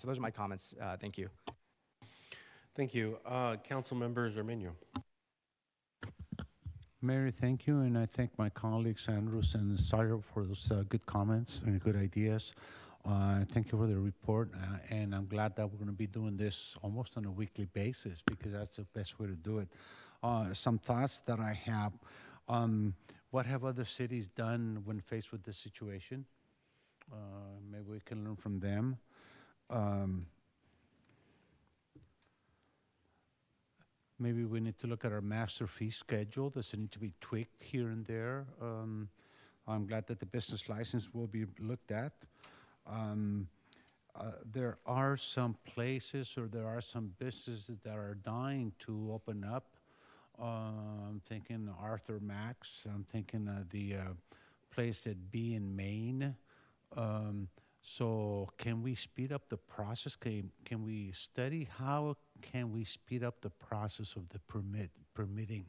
So those are my comments. Thank you. Thank you. Council members Arminio. Mayor, thank you, and I thank my colleagues, Andrews and Sawyer, for those good comments and good ideas. Thank you for the report, and I'm glad that we're going to be doing this almost on a weekly basis because that's the best way to do it. Some thoughts that I have. What have other cities done when faced with this situation? Maybe we can learn from them. Maybe we need to look at our master fee schedule. Does it need to be tweaked here and there? I'm glad that the business license will be looked at. There are some places or there are some businesses that are dying to open up. I'm thinking Arthur Max. I'm thinking the place at B in Maine. So can we speed up the process? Can we study how can we speed up the process of the permitting?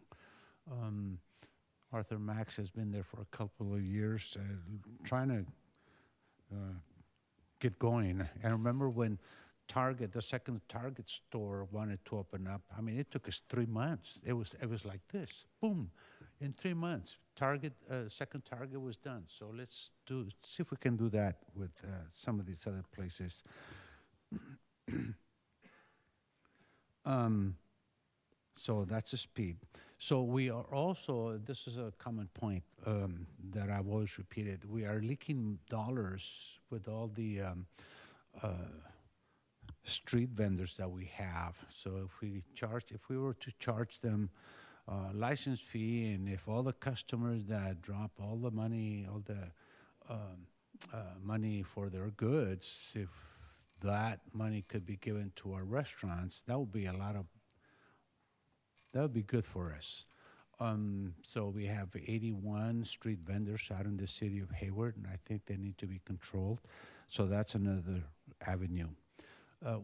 Arthur Max has been there for a couple of years, trying to get going. And I remember when Target, the second Target store, wanted to open up. I mean, it took us 3 months. It was like this, boom, in 3 months. Target, second Target was done. So let's see if we can do that with some of these other places. So that's the speed. So we are also, this is a common point that I've always repeated, we are leaking dollars with all the street vendors that we have. So if we were to charge them license fee, and if all the customers that drop all the money, money for their goods, if that money could be given to our restaurants, that would be that would be good for us. So we have 81 street vendors out in the city of Hayward, and I think they need to be controlled. So that's another avenue.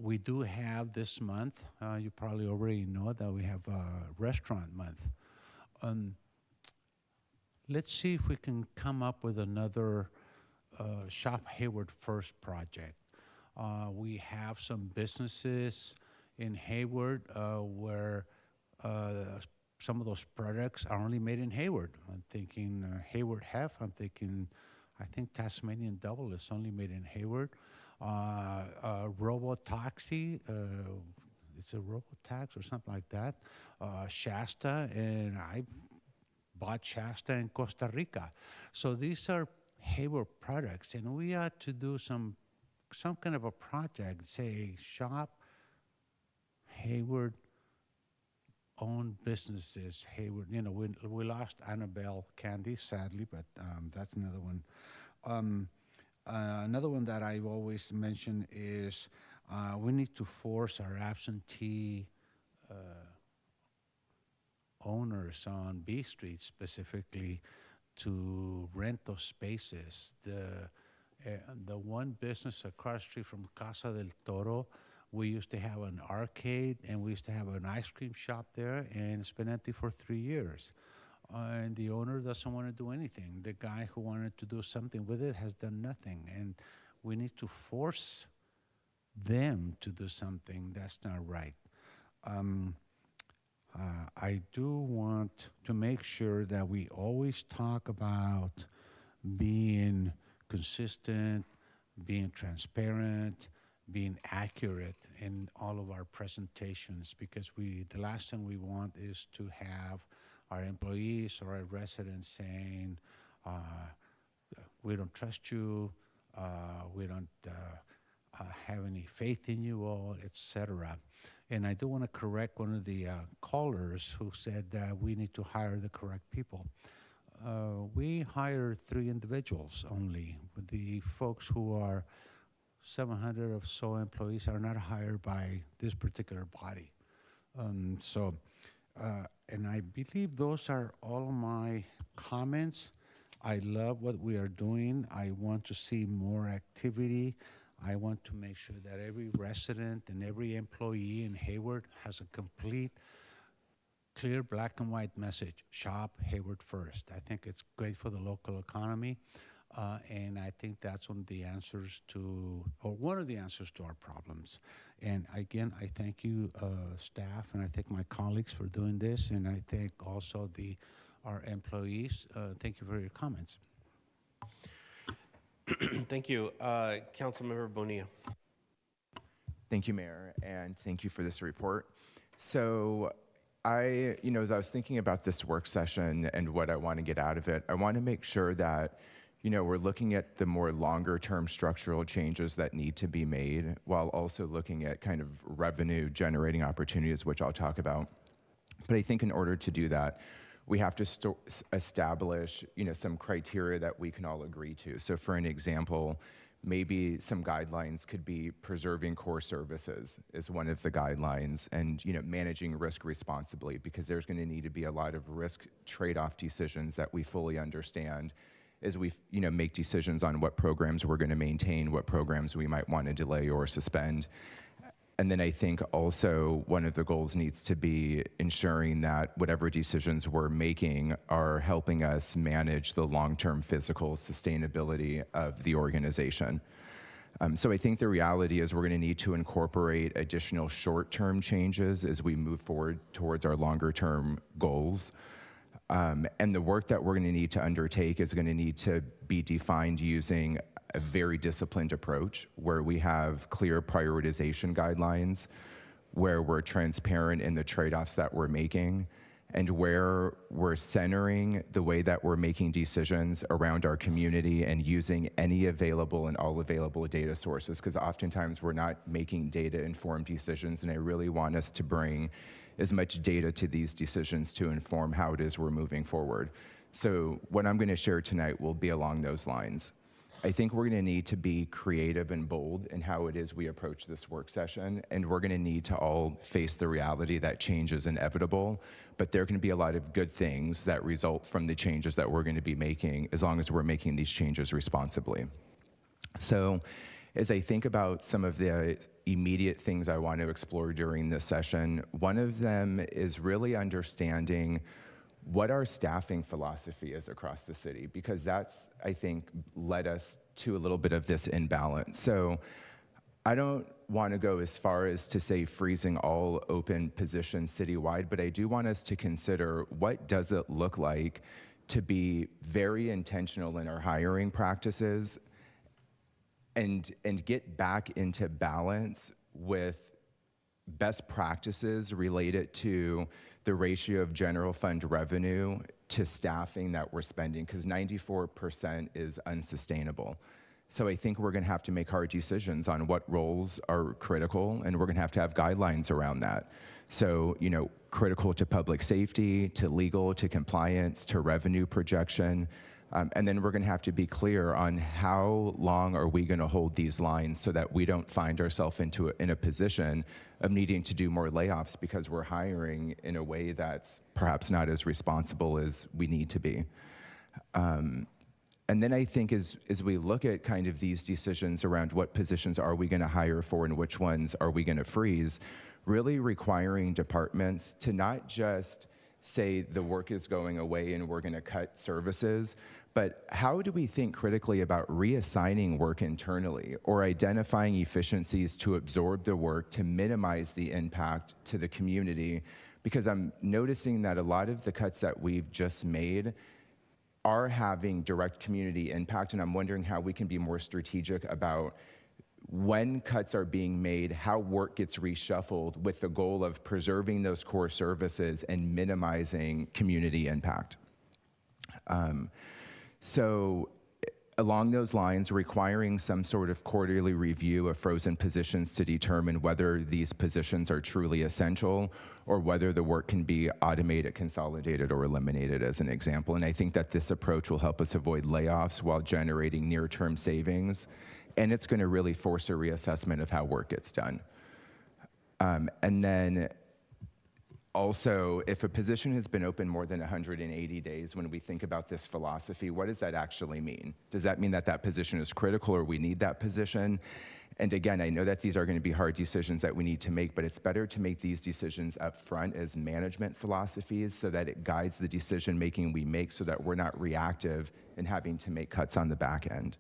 We do have this month, you probably already know that we have a restaurant month. Let's see if we can come up with another Shop Hayward First project. We have some businesses in Hayward where some of those products are only made in Hayward. I'm thinking Hayward Hef, I think Tasmanian Double is only made in Hayward. Robo-Taxi, it's a Robo-Tax or something like that. Shasta, and I bought Shasta in Costa Rica. So these are Hayward products, and we ought to do some kind of a project, say Shop Hayward own businesses. Hayward, we lost Annabelle Candy, sadly, but that's another one. Another one that I've always mentioned is we need to force our absentee owners on B Street specifically to rent those spaces. The one business across the street from Casa del Toro, we used to have an arcade and we used to have an ice cream shop there, and it's been empty for 3 years. And the owner doesn't want to do anything. The guy who wanted to do something with it has done nothing. And we need to force them to do something. That's not right. I do want to make sure that we always talk about being consistent, being transparent, being accurate in all of our presentations, because the last thing we want is to have our employees or our residents saying, we don't trust you, we don't have any faith in you all, etc. And I do want to correct one of the callers who said that we need to hire the correct people. We hire 3 individuals only. The folks who are 700 or so employees are not hired by this particular body. And I believe those are all my comments. I love what we are doing. I want to see more activity. I want to make sure that every resident and every employee in Hayward has a complete, clear black and white message. Shop Hayward first. I think it's great for the local economy. And I think that's one of the answers to our problems. And again, I thank you, staff, and I thank my colleagues for doing this, and I thank also our employees. Thank you for your comments. Thank you. Councilmember Bonilla. Thank you, Mayor, and thank you for this report. So as I was thinking about this work session and what I want to get out of it, I want to make sure that, we're looking at the more longer term structural changes that need to be made while also looking at kind of revenue generating opportunities, which I'll talk about. But I think in order to do that, we have to establish, some criteria that we can all agree to. So for an example, maybe some guidelines could be preserving core services is one of the guidelines, and managing risk responsibly, because there's going to need to be a lot of risk trade-off decisions that we fully understand as we make decisions on what programs we're going to maintain, what programs we might want to delay or suspend. And then I think also one of the goals needs to be ensuring that whatever decisions we're making are helping us manage the long-term physical sustainability of the organization. So I think the reality is we're going to need to incorporate additional short-term changes as we move forward towards our longer-term goals. And the work that we're going to need to undertake is going to need to be defined using a very disciplined approach where we have clear prioritization guidelines, where we're transparent in the trade-offs that we're making, and where we're centering the way that we're making decisions around our community and using any available and all available data sources, because oftentimes we're not making data-informed decisions, and I really want us to bring as much data to these decisions to inform how it is we're moving forward. So what I'm going to share tonight will be along those lines. I think we're going to need to be creative and bold in how it is we approach this work session, and we're going to need to all face the reality that change is inevitable, but there can be a lot of good things that result from the changes that we're going to be making as long as we're making these changes responsibly. So as I think about some of the immediate things I want to explore during this session, one of them is really understanding what our staffing philosophy is across the city, because that's, I think, led us to a little bit of this imbalance. So I don't want to go as far as to say freezing all open positions citywide, but I do want us to consider what does it look like to be very intentional in our hiring practices and get back into balance with best practices related to the ratio of general fund revenue to staffing that we're spending, because 94% is unsustainable. So I think we're going to have to make hard decisions on what roles are critical, and we're going to have guidelines around that. So, critical to public safety, to legal, to compliance, to revenue projection. And then we're going to have to be clear on how long are we going to hold these lines so that we don't find ourselves in a position of needing to do more layoffs because we're hiring in a way that's perhaps not as responsible as we need to be. And then I think as we look at kind of these decisions around what positions are we going to hire for and which ones are we going to freeze, really requiring departments to not just say the work is going away and we're going to cut services, but how do we think critically about reassigning work internally or identifying efficiencies to absorb the work to minimize the impact to the community? Because I'm noticing that a lot of the cuts that we've just made are having direct community impact, and I'm wondering how we can be more strategic about when cuts are being made, how work gets reshuffled with the goal of preserving those core services and minimizing community impact. So along those lines, requiring some sort of quarterly review of frozen positions to determine whether these positions are truly essential or whether the work can be automated, consolidated, or eliminated, as an example. And I think that this approach will help us avoid layoffs while generating near-term savings, and it's going to really force a reassessment of how work gets done. And then also, if a position has been open more than 180 days, when we think about this philosophy, what does that actually mean? Does that mean that that position is critical or we need that position? And again, I know that these are going to be hard decisions that we need to make, but it's better to make these decisions up front as management philosophies so that it guides the decision making we make so that we're not reactive in having to make cuts on the back end.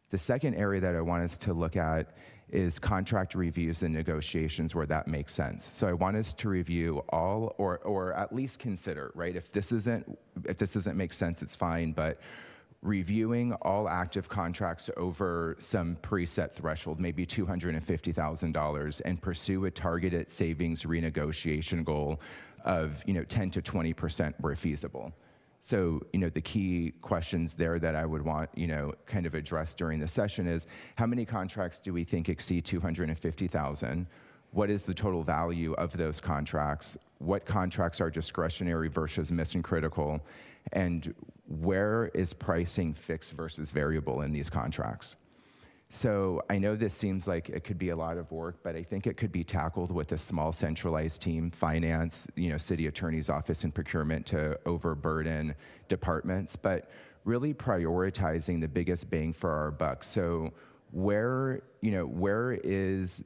The second area that I want us to look at is contract reviews and negotiations where that makes sense. So I want us to review all, or at least consider, right? If this doesn't make sense, it's fine, but reviewing all active contracts over some preset threshold, maybe $250,000, and pursue a targeted savings renegotiation goal of 10 to 20% where feasible. So, the key questions there that I would want, kind of addressed during the session is, how many contracts do we think exceed 250,000? What is the total value of those contracts? What contracts are discretionary versus mission critical? And where is pricing fixed versus variable in these contracts? So I know this seems like it could be a lot of work, but I think it could be tackled with a small centralized team, finance, city attorney's office and procurement, to overburden departments, but really prioritizing the biggest bang for our buck. So where is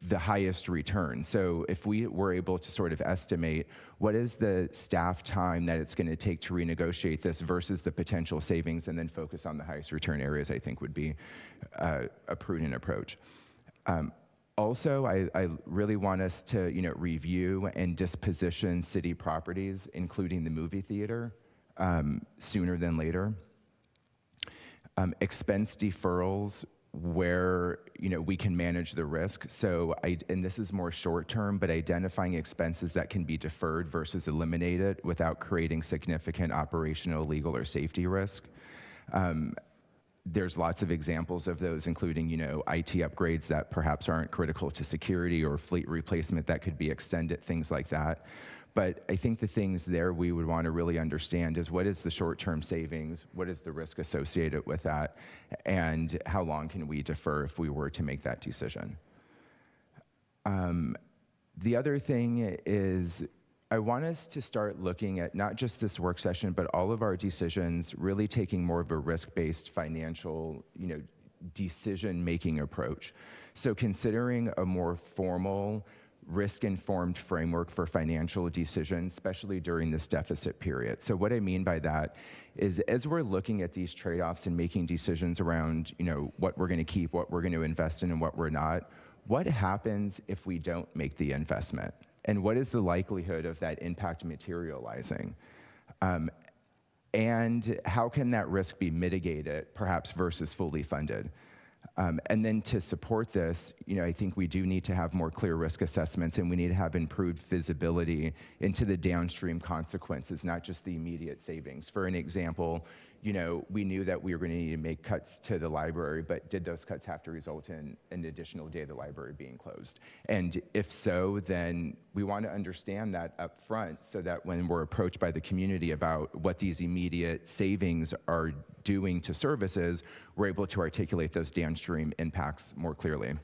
the highest return? So if we were able to sort of estimate what is the staff time that it's going to take to renegotiate this versus the potential savings, and then focus on the highest return areas, I think would be a prudent approach. Also, I really want us to review and disposition city properties, including the movie theater, sooner than later. Expense deferrals where we can manage the risk. So, and this is more short term, but identifying expenses that can be deferred versus eliminated without creating significant operational, legal, or safety risk. There's lots of examples of those, including IT upgrades that perhaps aren't critical to security, or fleet replacement that could be extended, things like that. But I think the things there we would want to really understand is, what is the short-term savings, what is the risk associated with that, and how long can we defer if we were to make that decision. The other thing is, I want us to start looking at not just this work session, but all of our decisions, really taking more of a risk-based financial, decision-making approach. So considering a more formal, risk-informed framework for financial decisions, especially during this deficit period. So what I mean by that is, as we're looking at these trade-offs and making decisions around, what we're going to keep, what we're going to invest in, and what we're not, what happens if we don't make the investment? And what is the likelihood of that impact materializing? And how can that risk be mitigated, perhaps versus fully funded? And then to support this, I think we do need to have more clear risk assessments, and we need to have improved visibility into the downstream consequences, not just the immediate savings. For an example, we knew that we were going to need to make cuts to the library, but did those cuts have to result in an additional day of the library being closed? And if so, then we want to understand that up front, so that when we're approached by the community about what these immediate savings are doing to services, we're able to articulate those downstream impacts more clearly.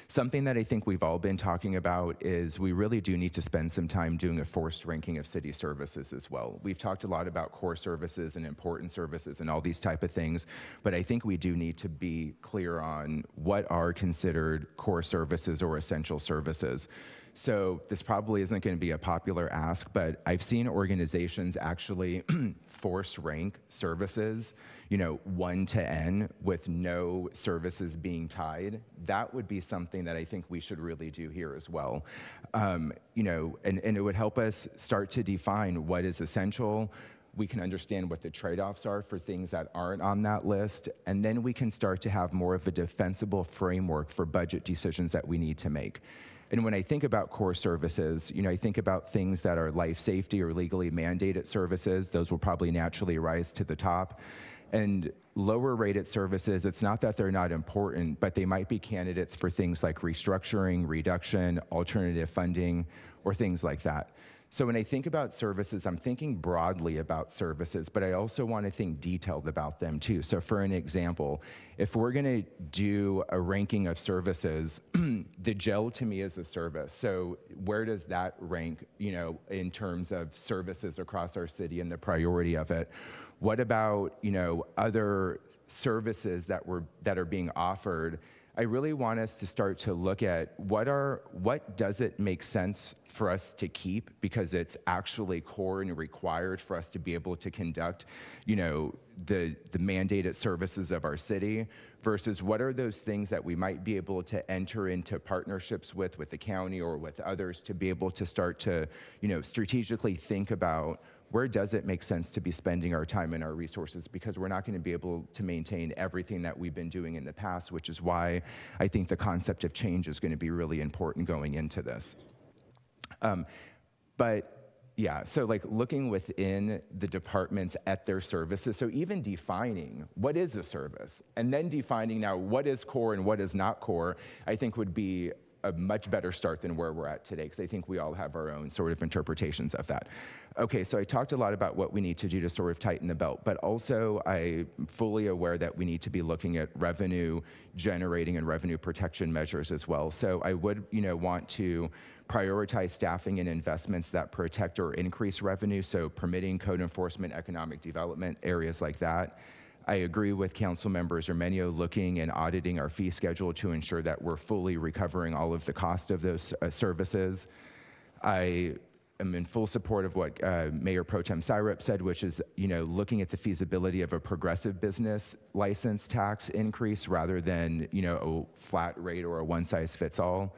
Something that I think we've all been talking about is, we really do need to spend some time doing a forced ranking of city services as well. We've talked a lot about core services and important services and all these type of things, but I think we do need to be clear on what are considered core services or essential services. So this probably isn't going to be a popular ask, but I've seen organizations actually force rank services, 1 to N, with no services being tied. That would be something that I think we should really do here as well. And it would help us start to define what is essential. We can understand what the trade-offs are for things that aren't on that list, and then we can start to have more of a defensible framework for budget decisions that we need to make. And when I think about core services, I think about things that are life safety or legally mandated services. Those will probably naturally rise to the top. And lower rated services, it's not that they're not important, but they might be candidates for things like restructuring, reduction, alternative funding, or things like that. So when I think about services, I'm thinking broadly about services, but I also want to think detailed about them too. So for an example, if we're going to do a ranking of services, the jail to me is a service. So where does that rank, in terms of services across our city and the priority of it? What about, other services that are being offered? I really want us to start to look at what does it make sense for us to keep, because it's actually core and required for us to be able to conduct, the mandated services of our city, versus what are those things that we might be able to enter into partnerships with the county or with others, to be able to start to, strategically think about where does it make sense to be spending our time and our resources, because we're not going to be able to maintain everything that we've been doing in the past, which is why I think the concept of change is going to be really important going into this. But yeah, so like looking within the departments at their services, so even defining what is a service and then defining now what is core and what is not core, I think would be a much better start than where we're at today, because I think we all have our own sort of interpretations of that. Okay, so I talked a lot about what we need to do to sort of tighten the belt, but also I'm fully aware that we need to be looking at revenue generating and revenue protection measures as well. So I would, want to prioritize staffing and investments that protect or increase revenue, so permitting, code enforcement, economic development, areas like that. I agree with Council Members Armenio looking and auditing our fee schedule to ensure that we're fully recovering all of the cost of those services. I am in full support of what Mayor Pro Tem Syrup said, which is, looking at the feasibility of a progressive business license tax increase rather than, a flat rate or a one-size-fits-all.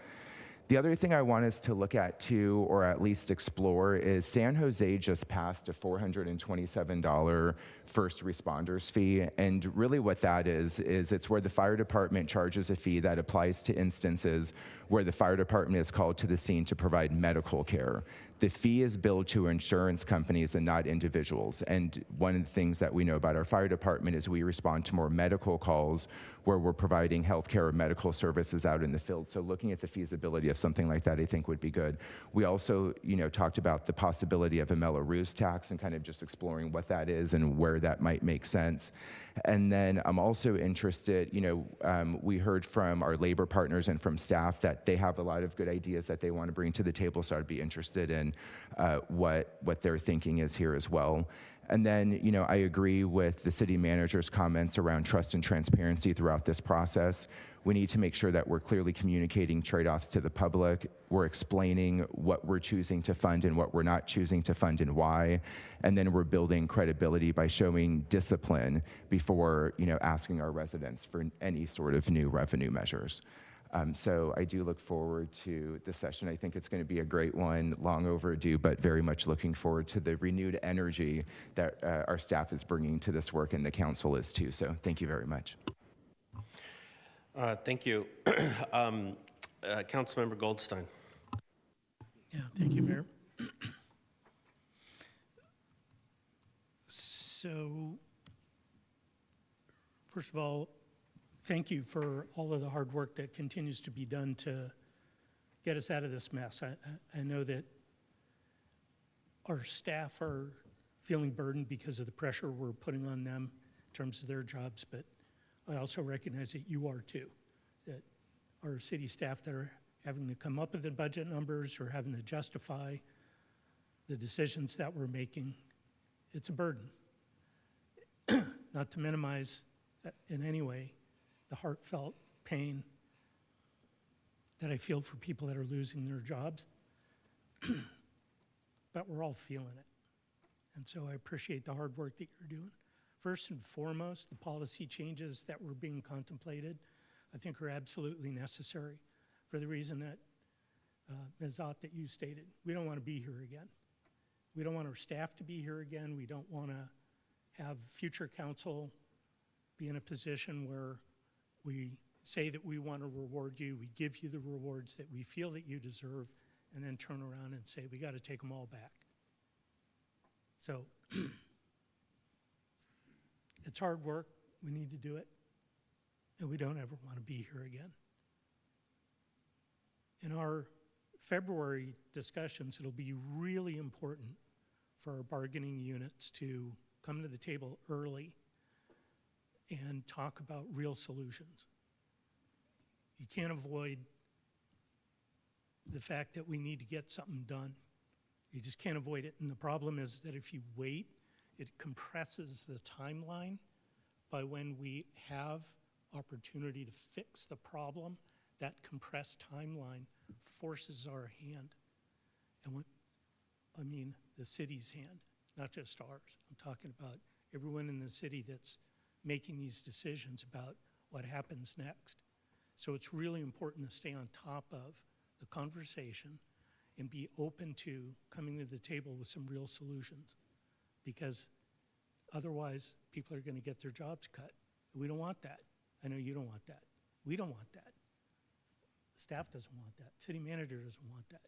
The other thing I want us to look at too, or at least explore, is San Jose just passed a $427 first responders fee. And really what that is it's where the fire department charges a fee that applies to instances where the fire department is called to the scene to provide medical care. The fee is billed to insurance companies and not individuals. And one of the things that we know about our fire department is we respond to more medical calls where we're providing healthcare or medical services out in the field. So looking at the feasibility of something like that, I think would be good. We also, talked about the possibility of a Mello-Roos tax and kind of just exploring what that is and where that might make sense. And then I'm also interested, we heard from our labor partners and from staff that they have a lot of good ideas that they want to bring to the table. So I'd be interested in what their thinking is here as well. And then, I agree with the city manager's comments around trust and transparency throughout this process. We need to make sure that we're clearly communicating trade-offs to the public. We're explaining what we're choosing to fund and what we're not choosing to fund and why. And then we're building credibility by showing discipline before, asking our residents for any sort of new revenue measures. So I do look forward to the session. I think it's going to be a great one, long overdue, but very much looking forward to the renewed energy that our staff is bringing to this work, and the council is too. So thank you very much. Thank you. Councilmember Goldstein. Yeah, thank you, Mayor. So, first of all, thank you for all of the hard work that continues to be done to get us out of this mess. I know that our staff are feeling burdened because of the pressure we're putting on them in terms of their jobs, but I also recognize that you are too, that our city staff that are having to come up with the budget numbers or having to justify the decisions that we're making, it's a burden. Not to minimize in any way the heartfelt pain that I feel for people that are losing their jobs, but we're all feeling it. And so I appreciate the hard work that you're doing. First and foremost, the policy changes that were being contemplated, I think are absolutely necessary for the reason that, Ms. Ott, that you stated. We don't want to be here again. We don't want our staff to be here again. We don't want to have future council be in a position where we say that we want to reward you, we give you the rewards that we feel that you deserve, and then turn around and say, we got to take them all back. So, it's hard work, we need to do it, and we don't ever want to be here again. In our February discussions, it'll be really important for our bargaining units to come to the table early and talk about real solutions. You can't avoid the fact that we need to get something done. You just can't avoid it. And the problem is that if you wait, it compresses the timeline by when we have opportunity to fix the problem. That compressed timeline forces our hand. And what, I mean, the city's hand, not just ours. I'm talking about everyone in the city that's making these decisions about what happens next. So it's really important to stay on top of the conversation and be open to coming to the table with some real solutions. because otherwise people are going to get their jobs cut. We don't want that. I know you don't want that. We don't want that. Staff doesn't want that. City manager doesn't want that.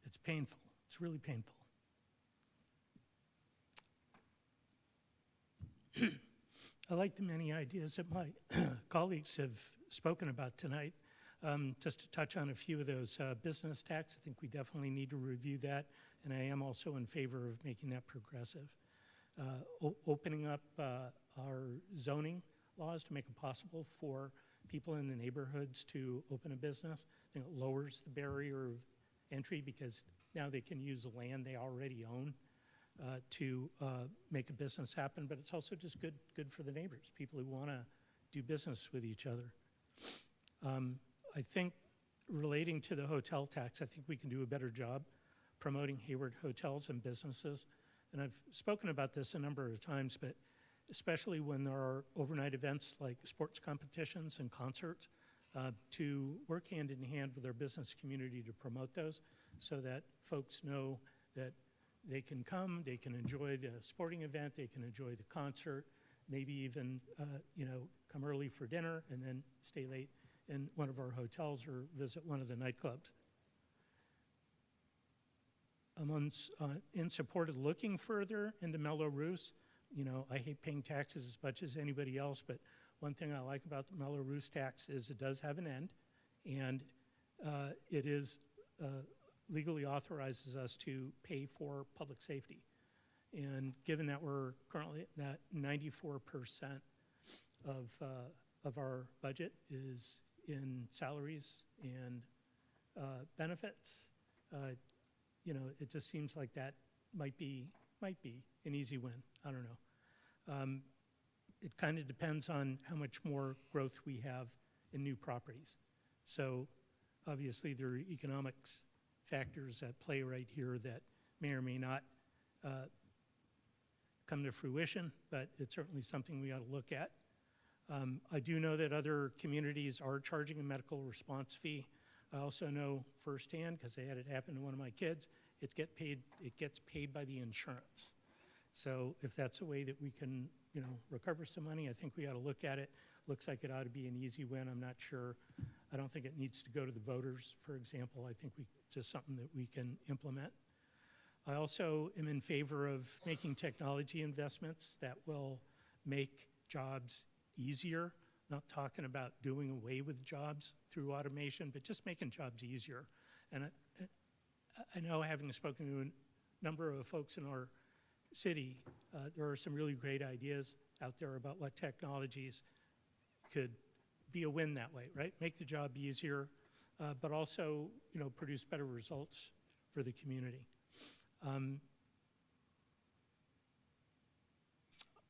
It's painful. It's really painful. I like the many ideas that my colleagues have spoken about tonight. Just to touch on a few of those, business tax, I think we definitely need to review that, and I am also in favor of making that progressive. Opening up our zoning laws to make it possible for people in the neighborhoods to open a business. I think it lowers the barrier of entry because now they can use the land they already own to make a business happen, but it's also just good for the neighbors, people who want to do business with each other. I think relating to the hotel tax, I think we can do a better job promoting Hayward hotels and businesses. And I've spoken about this a number of times, but especially when there are overnight events like sports competitions and concerts, to work hand in hand with our business community to promote those so that folks know that they can come, they can enjoy the sporting event, they can enjoy the concert, maybe even come early for dinner and then stay late in one of our hotels or visit one of the nightclubs. I'm in support of looking further into Melrose. I hate paying taxes as much as anybody else, but one thing I like about the Melrose tax is it does have an end, and it is legally authorizes us to pay for public safety. And given that we're currently at 94% of our budget is in salaries and benefits, it just seems like that might be an easy win. I don't know. It kind of depends on how much more growth we have in new properties. So obviously there are economics factors at play right here that may or may not come to fruition, but it's certainly something we ought to look at. I do know that other communities are charging a medical response fee. I also know firsthand, because I had it happen to one of my kids, it gets paid by the insurance. So if that's a way that we can, recover some money, I think we ought to look at it. Looks like it ought to be an easy win. I'm not sure. I don't think it needs to go to the voters, for example. I think it's just something that we can implement. I also am in favor of making technology investments that will make jobs easier. Not talking about doing away with jobs through automation, but just making jobs easier. And I know, having spoken to a number of folks in our city, there are some really great ideas out there about what technologies could be a win that way, right? Make the job easier, but also, produce better results for the community.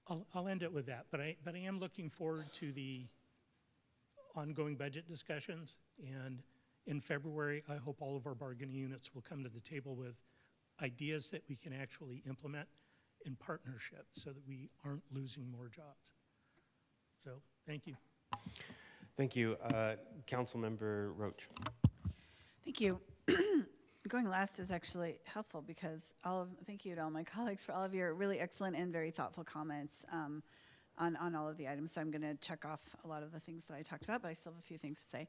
I'll end it with that, but I am looking forward to the ongoing budget discussions, and in February, I hope all of our bargaining units will come to the table with ideas that we can actually implement in partnership so that we aren't losing more jobs. So, thank you. Thank you. Councilmember Roach. Thank you. Going last is actually helpful because thank you to all my colleagues for all of your really excellent and very thoughtful comments on all of the items. So I'm going to check off a lot of the things that I talked about, but I still have a few things to say.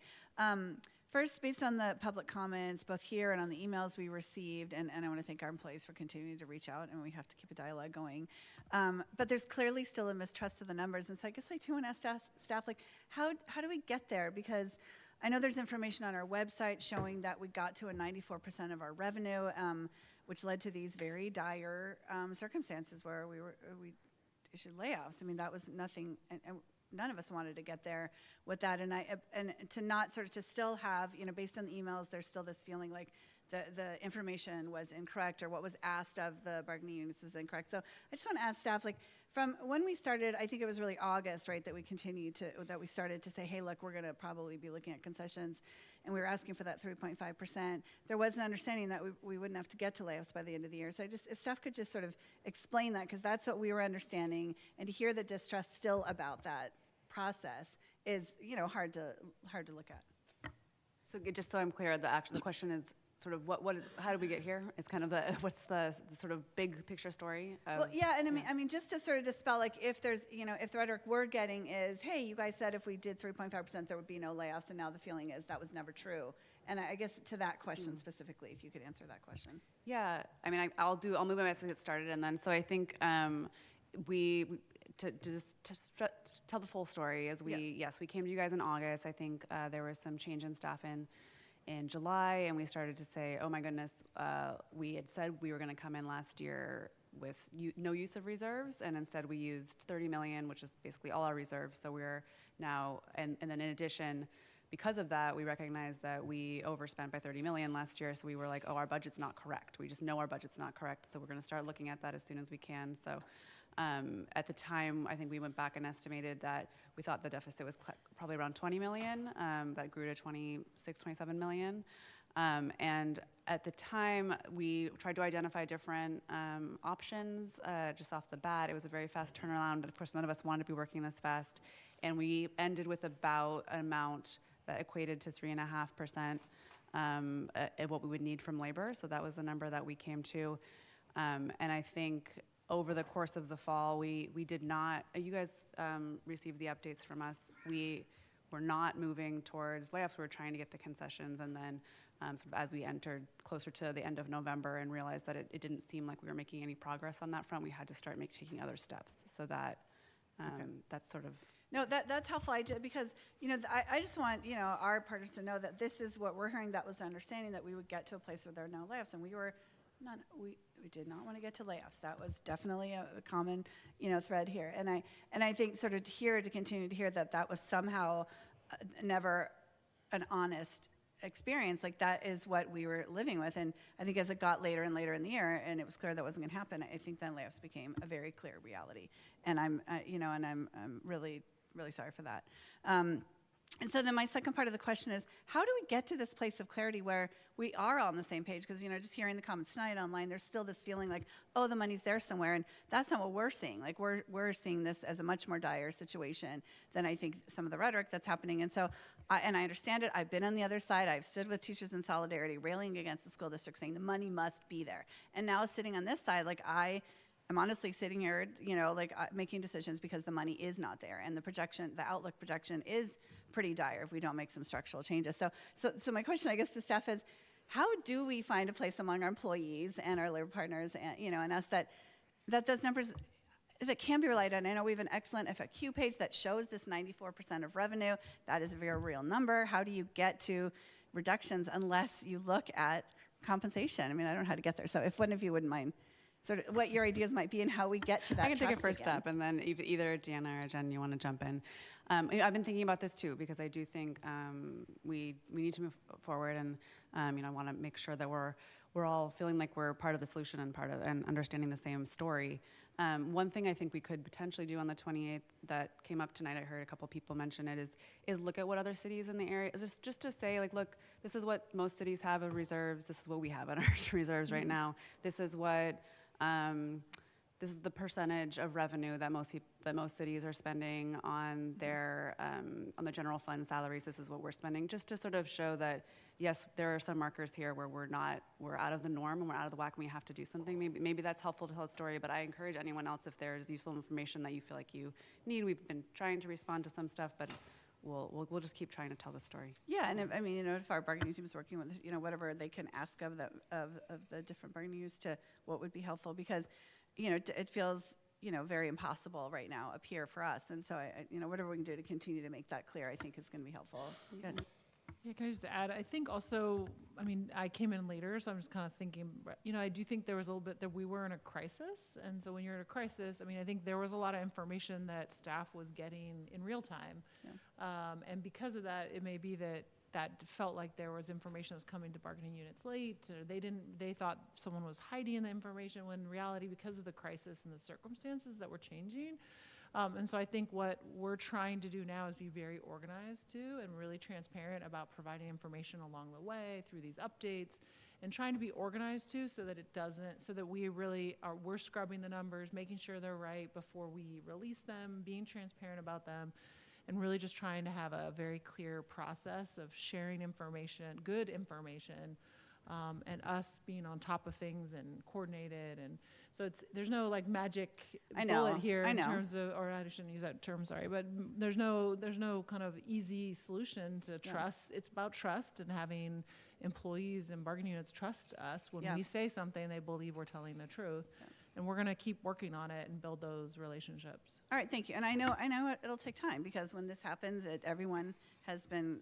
First, based on the public comments, both here and on the emails we received, and I want to thank our employees for continuing to reach out, and we have to keep a dialogue going. But there's clearly still a mistrust of the numbers, and so I guess I do want to ask staff, how do we get there? Because I know there's information on our website showing that we got to a 94% of our revenue, which led to these very dire circumstances where we issued layoffs. I mean, that was nothing, and none of us wanted to get there with that. And to not sort of to still have, based on the emails, there's still this feeling like the information was incorrect or what was asked of the bargaining units was incorrect. So I just want to ask staff, from when we started, I think it was really August, right, that we started to say, hey, look, we're going to probably be looking at concessions, and we were asking for that 3.5%. There was an understanding that we wouldn't have to get to layoffs by the end of the year. So if staff could just sort of explain that, because that's what we were understanding, and to hear the distrust still about that process is, hard to look at. So just so I'm clear, the question is, sort of how did we get here? It's kind of what's the sort of big picture story of, Well, yeah, and I mean, just to sort of dispel, like, if there's, if the rhetoric we're getting is, hey, you guys said if we did 3.5%, there would be no layoffs, and now the feeling is that was never true. And I guess to that question specifically, if you could answer that question. Yeah, I mean, I'll move my best to get started, and then, so I think to tell the full story, as yes, we came to you guys in August. I think there was some change in staff in July, and we started to say, oh my goodness, we had said we were going to come in last year with no use of reserves, and instead we used 30 million, which is basically all our reserves. So we're now, and then in addition, because of that, we recognized that we overspent by 30 million last year. So we were like, oh, our budget's not correct. We just know our budget's not correct. So we're going to start looking at that as soon as we can. So at the time, I think we went back and estimated that we thought the deficit was probably around 20 million. That grew to 26, 27 million. And at the time, we tried to identify different options just off the bat. It was a very fast turnaround. Of course, none of us wanted to be working this fast. And we ended with about an amount that equated to 3.5% at what we would need from labor. So that was the number that we came to. And I think over the course of the fall, we did not, you guys received the updates from us. We were not moving towards layoffs. We were trying to get the concessions. And then sort of as we entered closer to the end of November and realized that it didn't seem like we were making any progress on that front, we had to start taking other steps. So that that's sort of. No, that's helpful. Because, I just want, our partners to know that this is what we're hearing. That was the understanding, that we would get to a place where there are no layoffs. And we did not want to get to layoffs. That was definitely a common, thread here. And I think sort of to continue to hear that was somehow never an honest experience, like that is what we were living with. And I think as it got later and later in the year, and it was clear that wasn't going to happen, I think then layoffs became a very clear reality. And I'm really, really sorry for that. And so then my second part of the question is, how do we get to this place of clarity where we are all on the same page? Because, just hearing the comments tonight online, there's still this feeling like, oh, the money's there somewhere. And that's not what we're seeing. Like, we're seeing this as a much more dire situation than I think some of the rhetoric that's happening. And so, I understand it. I've been on the other side. I've stood with Teachers in Solidarity, railing against the school district, saying the money must be there. And now sitting on this side, like I'm honestly sitting here, making decisions because the money is not there, and the outlook projection is pretty dire if we don't make some structural changes. So my question, I guess, to staff is, how do we find a place among our employees and our labor partners, and us that those numbers that can be relied on? I know we have an excellent FAQ page that shows this 94% of revenue. That is a very real number. How do you get to reductions unless you look at compensation? I mean, I don't know how to get there. So if one of you wouldn't mind sort of what your ideas might be and how we get to that. I can take a trust first again. step, and then either Deanna or Jen, you want to jump in. I've been thinking about this too, because I do think we need to move forward, and I want to make sure that we're all feeling like we're part of the solution and understanding the same story. One thing I think we could potentially do on the 28th that came up tonight, I heard a couple people mention it, is look at what other cities in the area, just to say, like, look, this is what most cities have of reserves. This is what we have in our reserves right now. This is what. This is the percentage of revenue that most cities are spending on their on the general fund salaries. This is what we're spending, just to sort of show that yes, there are some markers here where we're out of the norm and we're out of the whack and we have to do something. Maybe that's helpful to tell a story, but I encourage anyone else, if there's useful information that you feel like you need. We've been trying to respond to some stuff, but we'll just keep trying to tell the story. Yeah, and if our bargaining team is working with, whatever they can ask of the different bargaining units to what would be helpful, because, it feels, very impossible right now up here for us. And so, whatever we can do to continue to make that clear, I think is going to be helpful. Good. Yeah, can I just add, I think also, I came in later, so I'm just kind of thinking, I do think there was a little bit that we were in a crisis. And so when you're in a crisis, I think there was a lot of information that staff was getting in real time. Yeah. And because of that, it may be that felt like there was information that was coming to bargaining units late, or they thought someone was hiding the information, when in reality, because of the crisis and the circumstances that were changing. And so I think what we're trying to do now is be very organized too, and really transparent about providing information along the way through these updates, and trying to be organized too, so that we really we're scrubbing the numbers, making sure they're right before we release them, being transparent about them, and really just trying to have a very clear process of sharing information, good information, and us being on top of things and coordinated. And so there's no like magic bullet here in terms of, or I shouldn't use that term, sorry, but there's no kind of easy solution to trust. It's about trust and having employees and bargaining units trust us when we say something, they believe we're telling the truth. And we're going to keep working on it and build those relationships. All right, thank you. And I know it'll take time, because when this happens, everyone has been,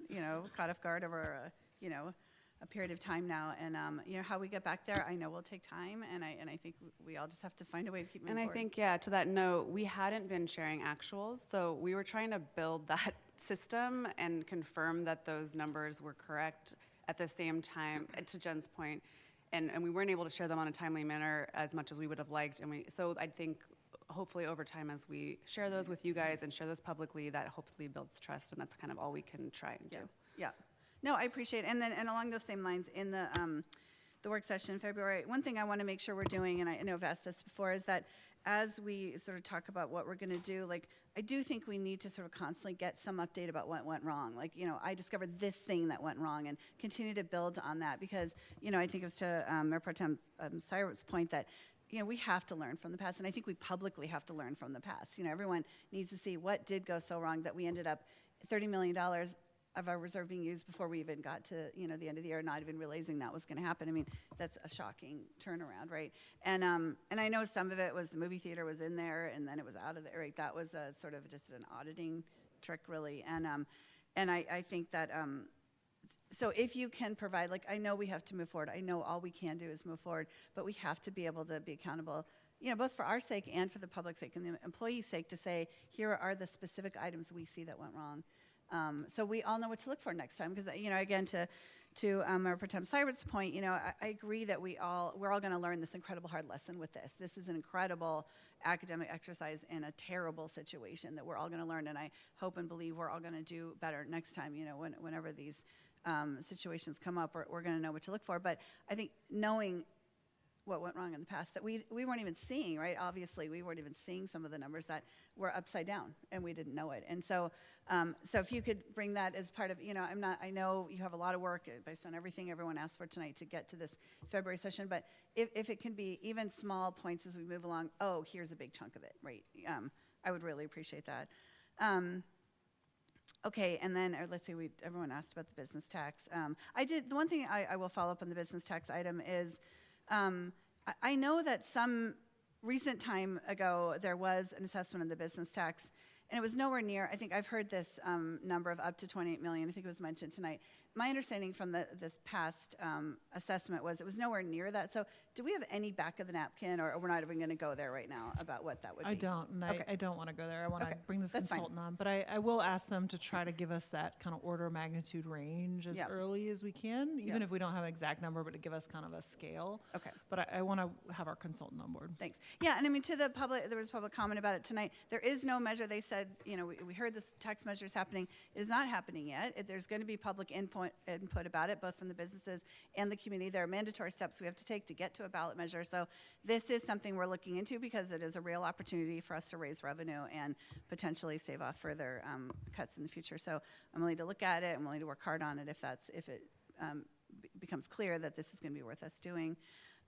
caught off guard over a period of time now. And how we get back there, I know will take time. And I think we all just have to find a way to keep moving forward. And I think, to that note, we hadn't been sharing actuals, so we were trying to build that system and confirm that those numbers were correct at the same time, to Jen's point. And we weren't able to share them on a timely manner as much as we would have liked. So I think hopefully over time, as we share those with you guys and share those publicly, that hopefully builds trust, and that's kind of all we can try and do. Yeah. No, I appreciate it. And along those same lines, in the work session in February, one thing I want to make sure we're doing, and I know I've asked this before, is that as we sort of talk about what we're going to do, like, I do think we need to sort of constantly get some update about what went wrong. Like, I discovered this thing that went wrong, and continue to build on that, because, I think it was to Mayor Pro Tem Cyrus' point that, we have to learn from the past, and I think we publicly have to learn from the past. Everyone needs to see what did go so wrong that we ended up $30 million of our reserve being used before we even got to, the end of the year, not even realizing that was going to happen. I mean, that's a shocking turnaround, right? And I know some of it was the movie theater was in there, and then it was out of there, right? That was a sort of just an auditing trick, really. And I think that, so if you can provide, like, I know we have to move forward. I know all we can do is move forward, but we have to be able to be accountable, both for our sake and for the public's sake and the employee's sake, to say, here are the specific items we see that went wrong. So we all know what to look for next time, because, again, to Mayor Pro Tem Cyrus' point, I agree that we're all going to learn this incredible hard lesson with this. This is an incredible academic exercise in a terrible situation that we're all going to learn, and I hope and believe we're all going to do better next time, whenever these situations come up, we're going to know what to look for. But I think knowing what went wrong in the past that we weren't even seeing, right? Obviously, we weren't even seeing some of the numbers that were upside down, and we didn't know it. And so, so if you could bring that as part of, I know you have a lot of work based on everything everyone asked for tonight to get to this February session, but if it can be even small points as we move along, here's a big chunk of it, right? I would really appreciate that. Okay, and then let's see, everyone asked about the business tax. The one thing I will follow up on the business tax item is, I know that some recent time ago there was an assessment of the business tax, and it was nowhere near, I think I've heard this number of up to 28 million, I think it was mentioned tonight. My understanding from this past assessment was it was nowhere near that. So do we have any back of the napkin, or we're not even going to go there right now about what that would be? I don't, and okay. I don't want to go there. I want to bring this That's consultant fine. on, but I will ask them to try to give us that kind of order of magnitude range as early as we can, even if we don't have an exact number, but to give us kind of a scale. Okay. But I want to have our consultant on board. Thanks. Yeah, and I mean, to the public, there was public comment about it tonight. There is no measure. They said, we heard this tax measure is happening. It is not happening yet. There's going to be public input about it, both from the businesses and the community. There are mandatory steps we have to take to get to a ballot measure. So this is something we're looking into, because it is a real opportunity for us to raise revenue and potentially stave off further cuts in the future. So I'm willing to look at it. I'm willing to work hard on it if it becomes clear that this is going to be worth us doing.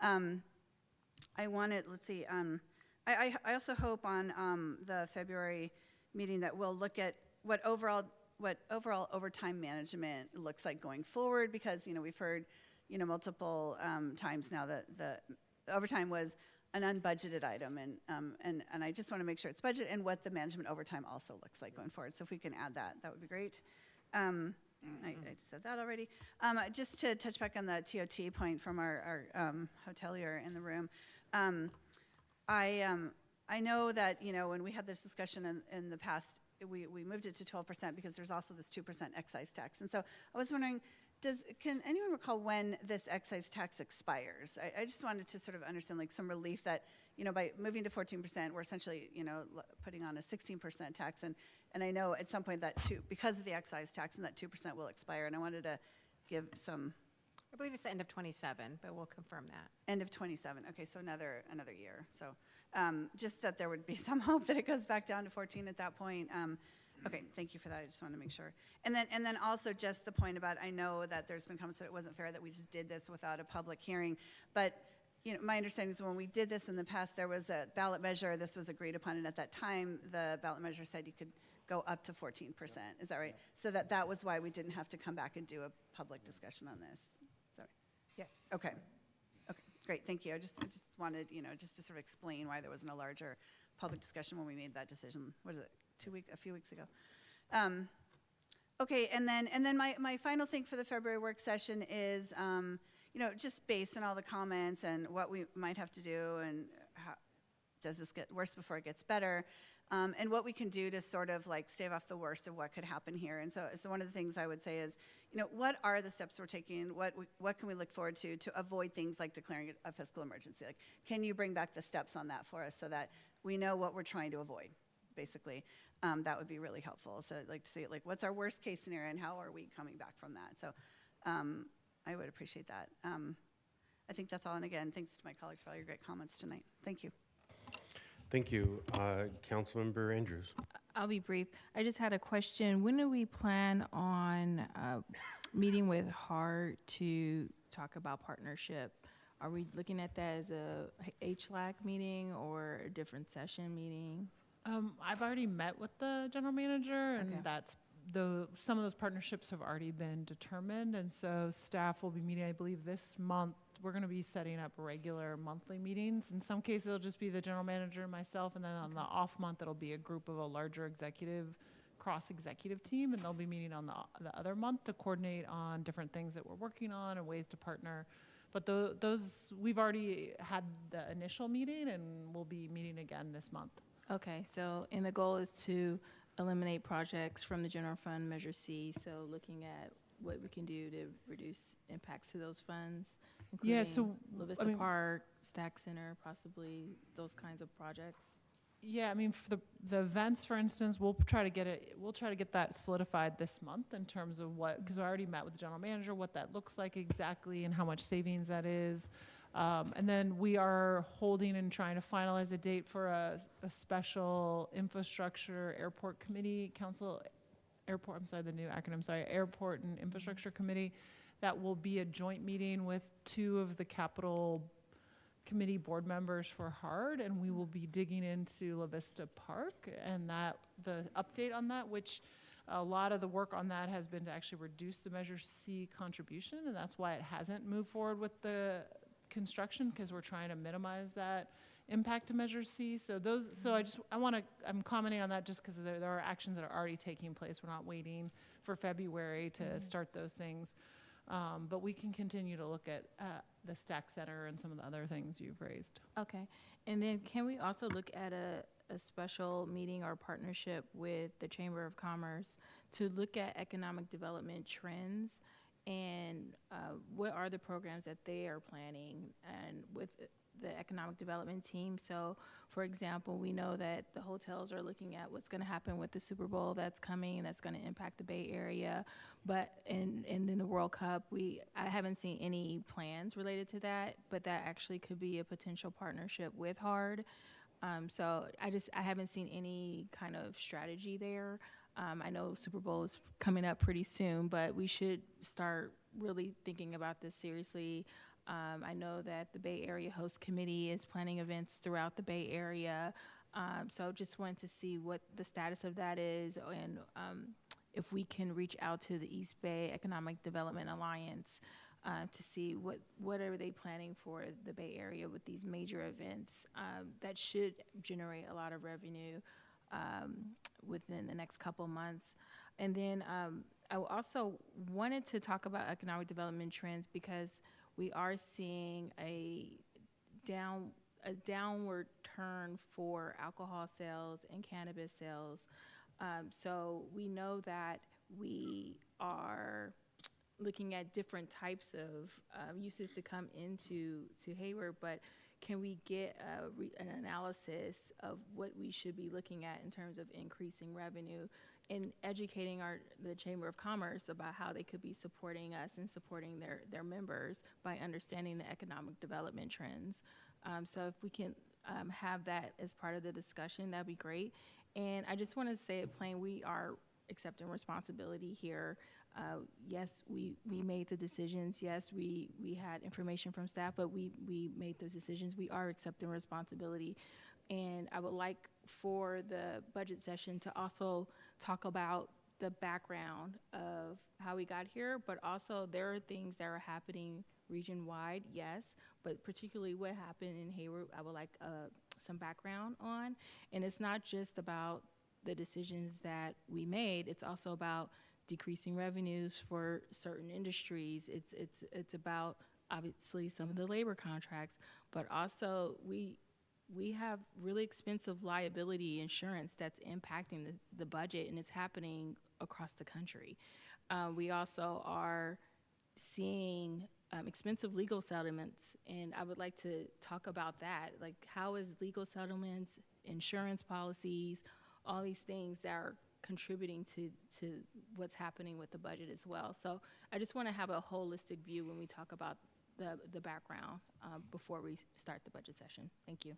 I wanted, let's see, I also hope on the February meeting that we'll look at what overall overtime management looks like going forward, because we've heard multiple times now that the overtime was an unbudgeted item, and I just want to make sure it's budgeted, and what the management overtime also looks like going forward. So if we can add that, that would be great. I said that already. Just to touch back on the TOT point from our hotelier in the room, I know that when we had this discussion in the past, we moved it to 12% because there's also this 2% excise tax. And so I was wondering, can anyone recall when this excise tax expires? I just wanted to sort of understand, like, some relief that, by moving to 14%, we're essentially, putting on a 16% tax. And I know at some point that because of the excise tax, and that 2% will expire. And I wanted to give some. I believe it's the end of 27, but we'll confirm that. End of 27. Okay, so another year. So just that there would be some hope that it goes back down to 14 at that point. Okay, thank you for that. I just want to make sure. And then also just the point about, I know that there's been comments that it wasn't fair that we just did this without a public hearing, but my understanding is when we did this in the past, there was a ballot measure. This was agreed upon, and at that time, the ballot measure said you could go up to 14%. Is that right? So that was why we didn't have to come back and do a public discussion on this. Is that right? Yes. Okay. Okay, great, thank you. I just wanted, just to sort of explain why there wasn't a larger public discussion when we made that decision. What is it, a few weeks ago? Okay, and then my final thing for the February work session is, just based on all the comments and what we might have to do and how does this get worse before it gets better, and what we can do to sort of like stave off the worst of what could happen here. And so one of the things I would say is, what are the steps we're taking? What can we look forward to avoid things like declaring a fiscal emergency? Like, can you bring back the steps on that for us so that we know what we're trying to avoid, basically? That would be really helpful. So I'd like to see, what's our worst case scenario and how are we coming back from that? So I would appreciate that. I think that's all. And again, thanks to my colleagues for all your great comments tonight. Thank you. Thank you. Councilmember Andrews. I'll be brief. I just had a question. When do we plan on meeting with HARD to talk about partnership? Are we looking at that as a HLAC meeting or a different session meeting? I've already met with the general manager, and Okay. some of those partnerships have already been determined, and so staff will be meeting, I believe, this month. We're going to be setting up regular monthly meetings. In some cases, it'll just be the general manager and myself, and then on the off month, it'll be a group of a larger cross-executive team, and they'll be meeting on the other month to coordinate on different things that we're working on and ways to partner. But those, we've already had the initial meeting, and we'll be meeting again this month. Okay, and the goal is to eliminate projects from the general fund, Measure C, so looking at what we can do to reduce impacts to those funds, including La Vista Park, Stack Center, possibly those kinds of projects. Yeah, for the events, for instance, we'll try to get that solidified this month in terms of because I already met with the general manager, what that looks like exactly and how much savings that is. And then we are holding and trying to finalize a date for a special infrastructure airport committee, airport and infrastructure committee. That will be a joint meeting with 2 of the capital committee board members for HARD, and we will be digging into La Vista Park and the update on that, which a lot of the work on that has been to actually reduce the Measure C contribution, and that's why it hasn't moved forward with the construction, because we're trying to minimize that impact to Measure C. I'm commenting on that just because there are actions that are already taking place. We're not waiting for February to start those things. But we can continue to look at the Stack Center and some of the other things you've raised. Okay, and then can we also look at a special meeting or partnership with the Chamber of Commerce to look at economic development trends and what are the programs that they are planning and with the economic development team? So, for example, we know that the hotels are looking at what's going to happen with the Super Bowl that's coming, that's going to impact the Bay Area. But and then the World Cup, I haven't seen any plans related to that, but that actually could be a potential partnership with HARD. So I haven't seen any kind of strategy there. I know Super Bowl is coming up pretty soon, but we should start really thinking about this seriously. I know that the Bay Area Host Committee is planning events throughout the Bay Area. So just wanted to see what the status of that is and if we can reach out to the East Bay Economic Development Alliance to see what are they planning for the Bay Area with these major events that should generate a lot of revenue within the next couple months. And then I also wanted to talk about economic development trends because we are seeing a downward turn for alcohol sales and cannabis sales. So we know that we are looking at different types of uses to come into Hayward, but can we get an analysis of what we should be looking at in terms of increasing revenue and educating the Chamber of Commerce about how they could be supporting us and supporting their members by understanding the economic development trends. So if we can have that as part of the discussion, that'd be great. And I just want to say it plain, we are accepting responsibility here. Yes, we made the decisions. Yes, we had information from staff, but we made those decisions. We are accepting responsibility. And I would like for the budget session to also talk about the background of how we got here, but also there are things that are happening region-wide, yes, but particularly what happened in Hayward, I would like some background on. And it's not just about the decisions that we made, it's also about decreasing revenues for certain industries. It's about, obviously, some of the labor contracts, but also we have really expensive liability insurance that's impacting the budget, and it's happening across the country. We also are seeing expensive legal settlements, and I would like to talk about that. Like, how is legal settlements, insurance policies, all these things that are contributing to what's happening with the budget as well. So I just want to have a holistic view when we talk about the background before we start the budget session. Thank you.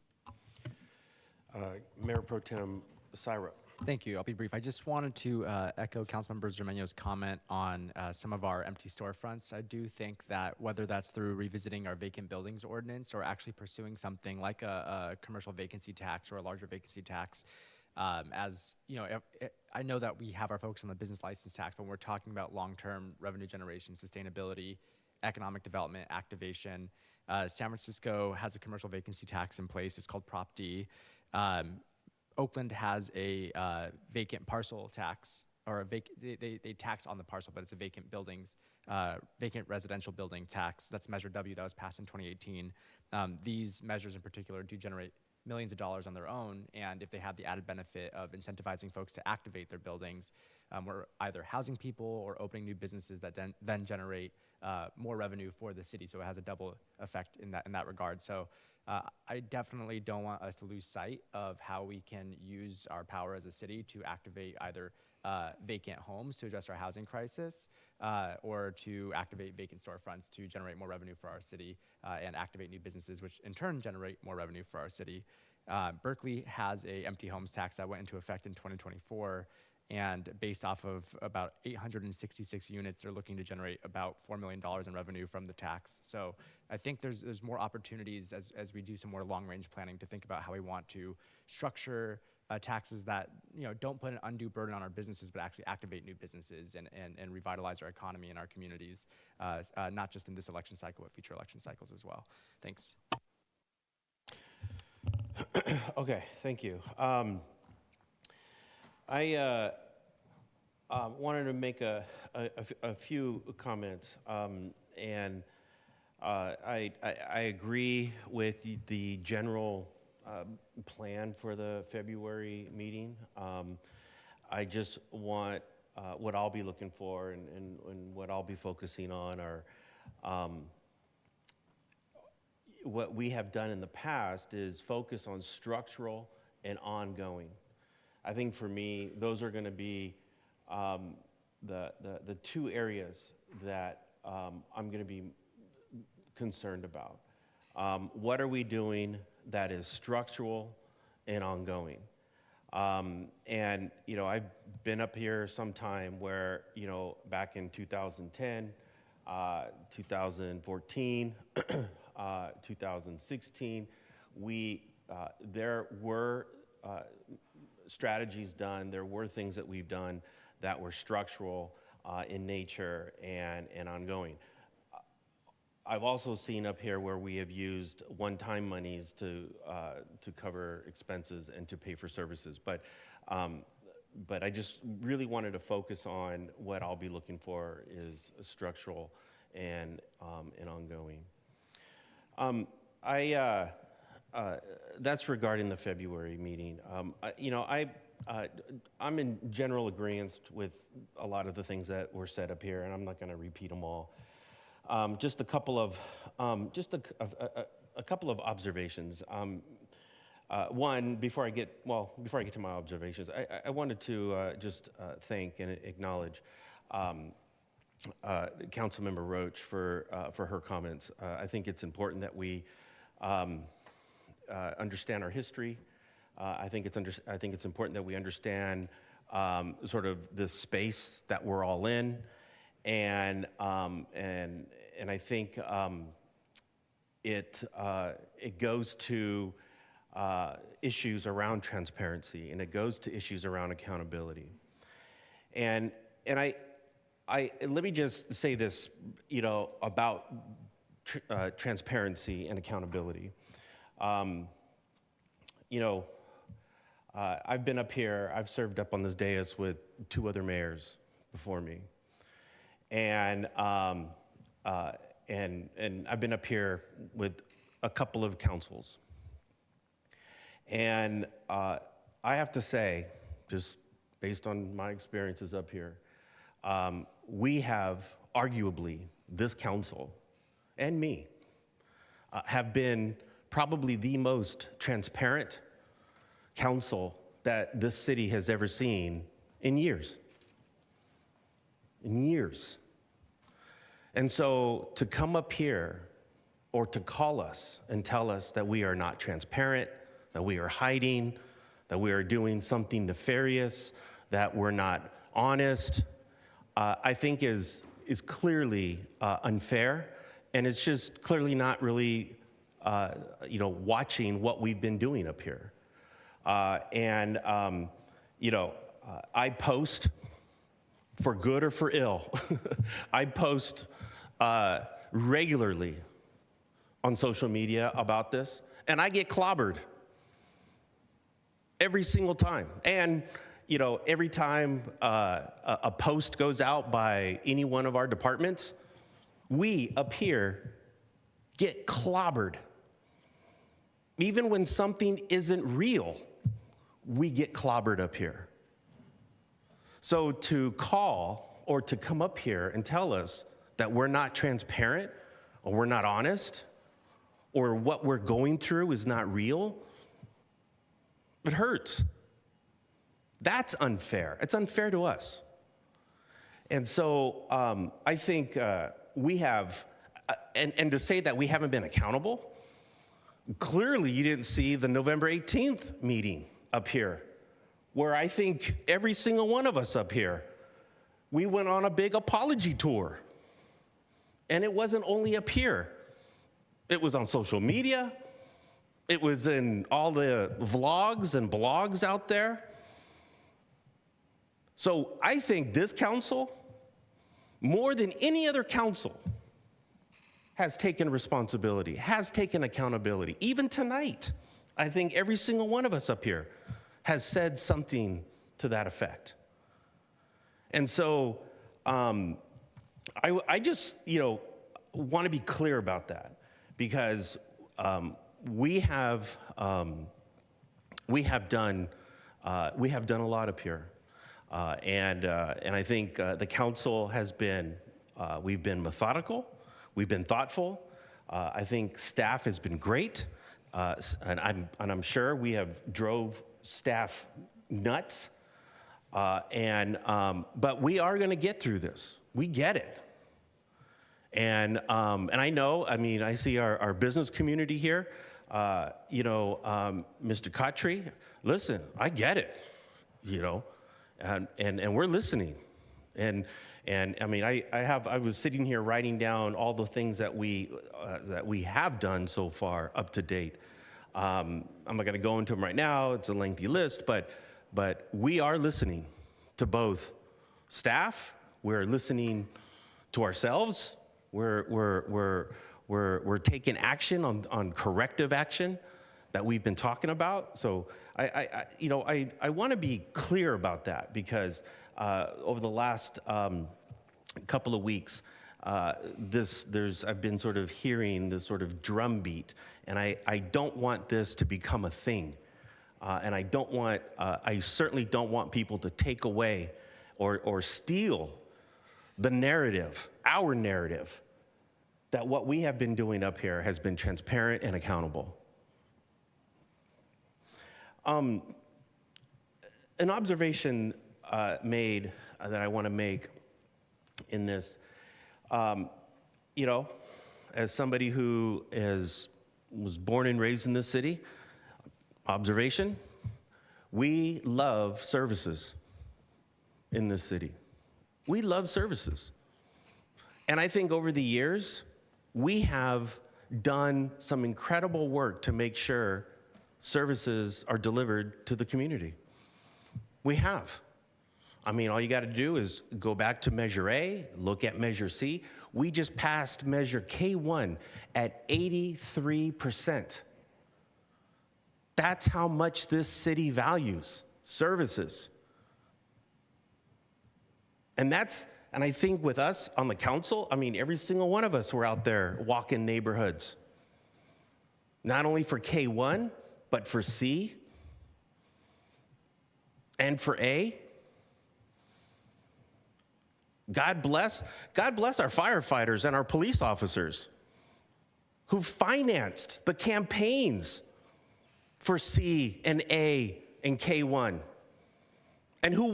Mayor Pro Tem Syrup. Thank you. I'll be brief. I just wanted to echo Councilmember Zermeño's comment on some of our empty storefronts. I do think that whether that's through revisiting our vacant buildings ordinance or actually pursuing something like a commercial vacancy tax or a larger vacancy tax, as you know, I know that we have our focus on the business license tax, but we're talking about long-term revenue generation, sustainability, economic development, activation. San Francisco has a commercial vacancy tax in place. It's called Prop D. Oakland has a vacant parcel tax, or they tax on the parcel, but it's a vacant buildings, vacant residential building tax. That's Measure W that was passed in 2018. These measures in particular do generate millions of dollars on their own, and if they have the added benefit of incentivizing folks to activate their buildings, we're either housing people or opening new businesses that then generate more revenue for the city. So it has a double effect in that regard. So I definitely don't want us to lose sight of how we can use our power as a city to activate either vacant homes to address our housing crisis, or to activate vacant storefronts to generate more revenue for our city and activate new businesses, which in turn generate more revenue for our city. Berkeley has a empty homes tax that went into effect in 2024, and based off of about 866 units, they're looking to generate about $4 million in revenue from the tax. So I think there's more opportunities as we do some more long-range planning to think about how we want to structure taxes that don't put an undue burden on our businesses, but actually activate new businesses and revitalize our economy and our communities, not just in this election cycle, but future election cycles as well. Thanks. Okay, thank you. I wanted to make a few comments, and I agree with the general plan for the February meeting. I just want what I'll be looking for and what I'll be focusing on are what we have done in the past is focus on structural and ongoing. I think for me, those are going to be the two areas that I'm going to be concerned about. What are we doing that is structural and ongoing? And I've been up here sometime where back in 2010, 2014, 2016, there were strategies done, there were things that we've done that were structural in nature and ongoing. I've also seen up here where we have used one-time monies to cover expenses and to pay for services, but I just really wanted to focus on what I'll be looking for is structural and ongoing. That's regarding the February meeting. I'm in general agreement with a lot of the things that were said up here, and I'm not going to repeat them all. Just a couple of observations. One, before I get to my observations, I wanted to just thank and acknowledge Councilmember Roach for her comments. I think it's important that we understand our history, I think it's important that we understand sort of this space that we're all in, and I think it goes to issues around transparency, and it goes to issues around accountability. And I let me just say this, about transparency and accountability. I've been up here, I've served up on this dais with 2 other mayors before me. And I've been up here with a couple of councils. And I have to say, just based on my experiences up here, we have arguably, this council and me, have been probably the most transparent council that this city has ever seen in years. In years. And so to come up here or to call us and tell us that we are not transparent, that we are hiding, that we are doing something nefarious, that we're not honest, I think is clearly unfair, and it's just clearly not really watching what we've been doing up here. I post for good or for ill. I post regularly on social media about this, and I get clobbered every single time. And every time a post goes out by any one of our departments, we up here get clobbered. Even when something isn't real, we get clobbered up here. So to call or to come up here and tell us that we're not transparent or we're not honest or what we're going through is not real, it hurts. That's unfair. It's unfair to us. And so I think we have, and to say that we haven't been accountable, clearly you didn't see the November 18th meeting up here, where I think every single one of us up here, we went on a big apology tour. And it wasn't only up here. It was on social media. It was in all the vlogs and blogs out there. So I think this council, more than any other council, has taken responsibility, has taken accountability. Even tonight, I think every single one of us up here has said something to that effect. And so I just, want to be clear about that, because we have done a lot up here. And I think the council has been, we've been methodical, we've been thoughtful. I think staff has been great, and I'm sure we have drove staff nuts. But we are going to get through this. We get it. And I know, I see our business community here. Mr. Kotri, listen, I get it. And we're listening. And I was sitting here writing down all the things that we have done so far up to date. I'm not going to go into them right now. It's a lengthy list, but we are listening to both staff. We're listening to ourselves. We're taking action on corrective action that we've been talking about. So I want to be clear about that, because over the last couple of weeks, I've been sort of hearing this sort of drumbeat, and I don't want this to become a thing. And I certainly don't want people to take away or steal the narrative, our narrative, that what we have been doing up here has been transparent and accountable. An observation made that I want to make in this, as somebody who was born and raised in this city, observation, We love services in this city. We love services. And I think over the years, we have done some incredible work to make sure services are delivered to the community. We have. I mean, all you got to do is go back to Measure A, look at Measure C. We just passed Measure K1 at 83%. That's how much this city values services. And I think with us on the council, I mean, every single one of us were out there walking neighborhoods. Not only for K1, but for C and for A. God bless our firefighters and our police officers who financed the campaigns for C and A and K1, and who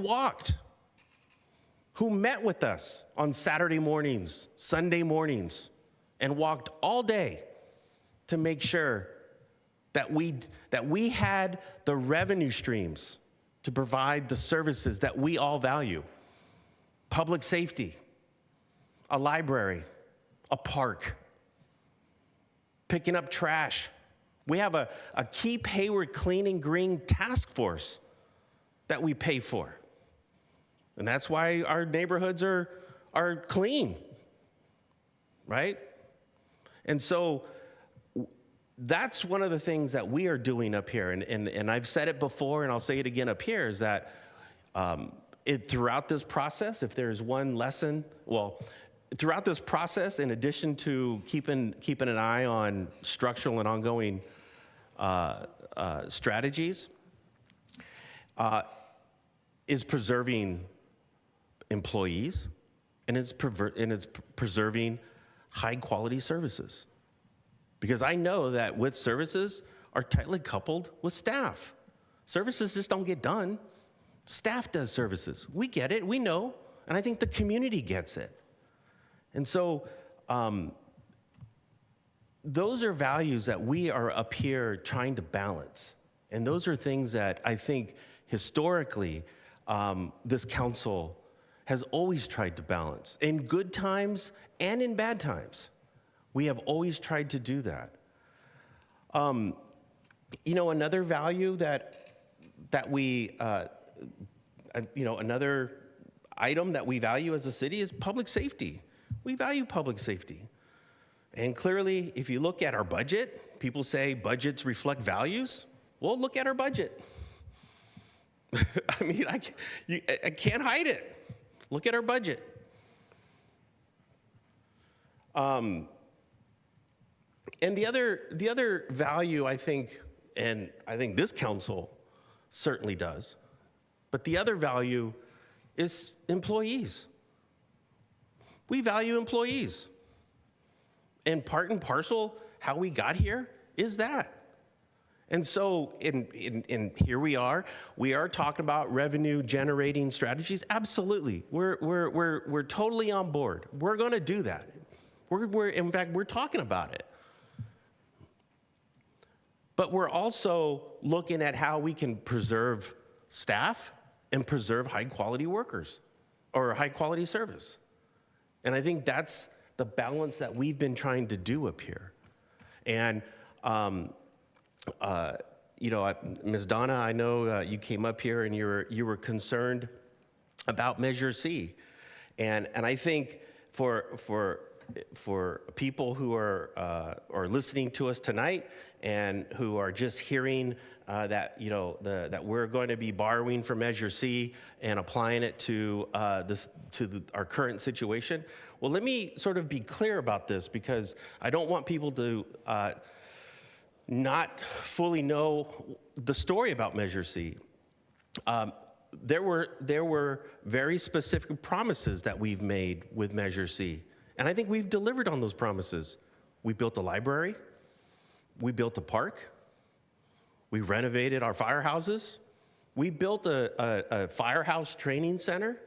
met with us on Saturday mornings, Sunday mornings, and walked all day to make sure that we had the revenue streams to provide the services that we all value. Public safety, a library, a park, picking up trash. We have a Keep Hayward Clean and Green task force that we pay for. And that's why our neighborhoods are clean, right? And so that's one of the things that we are doing up here. And I've said it before, and I'll say it again up here, is that throughout this process, if there's one lesson, throughout this process, in addition to keeping an eye on structural and ongoing strategies, is preserving employees, and it's preserving high quality services. Because I know that with services are tightly coupled with staff. Services just don't get done. Staff does services. We get it, we know, and I think the community gets it. And so those are values that we are up here trying to balance. And those are things that I think historically this council has always tried to balance. In good times and in bad times, we have always tried to do that. Another value that we another item that we value as a city is public safety. We value public safety. And clearly, if you look at our budget, people say budgets reflect values. Well, look at our budget. I mean, I can't hide it. Look at our budget. And the other value, I think, and I think this council certainly does, but the other value is employees. We value employees. And part and parcel how we got here is that. And so in here we are talking about revenue generating strategies. Absolutely. We're totally on board. We're going to do that. In fact, we're talking about it. But we're also looking at how we can preserve staff and preserve high quality workers or high quality service. And I think that's the balance that we've been trying to do up here. And, Ms. Donna, I know you came up here and you were concerned about Measure C. And I think for people who are listening to us tonight and who are just hearing that we're going to be borrowing from Measure C and applying it to our current situation. Well, let me sort of be clear about this, because I don't want people to not fully know the story about Measure C. There were very specific promises that we've made with Measure C, and I think we've delivered on those promises. We built a library, we built a park, we renovated our firehouses, we built a firehouse training center.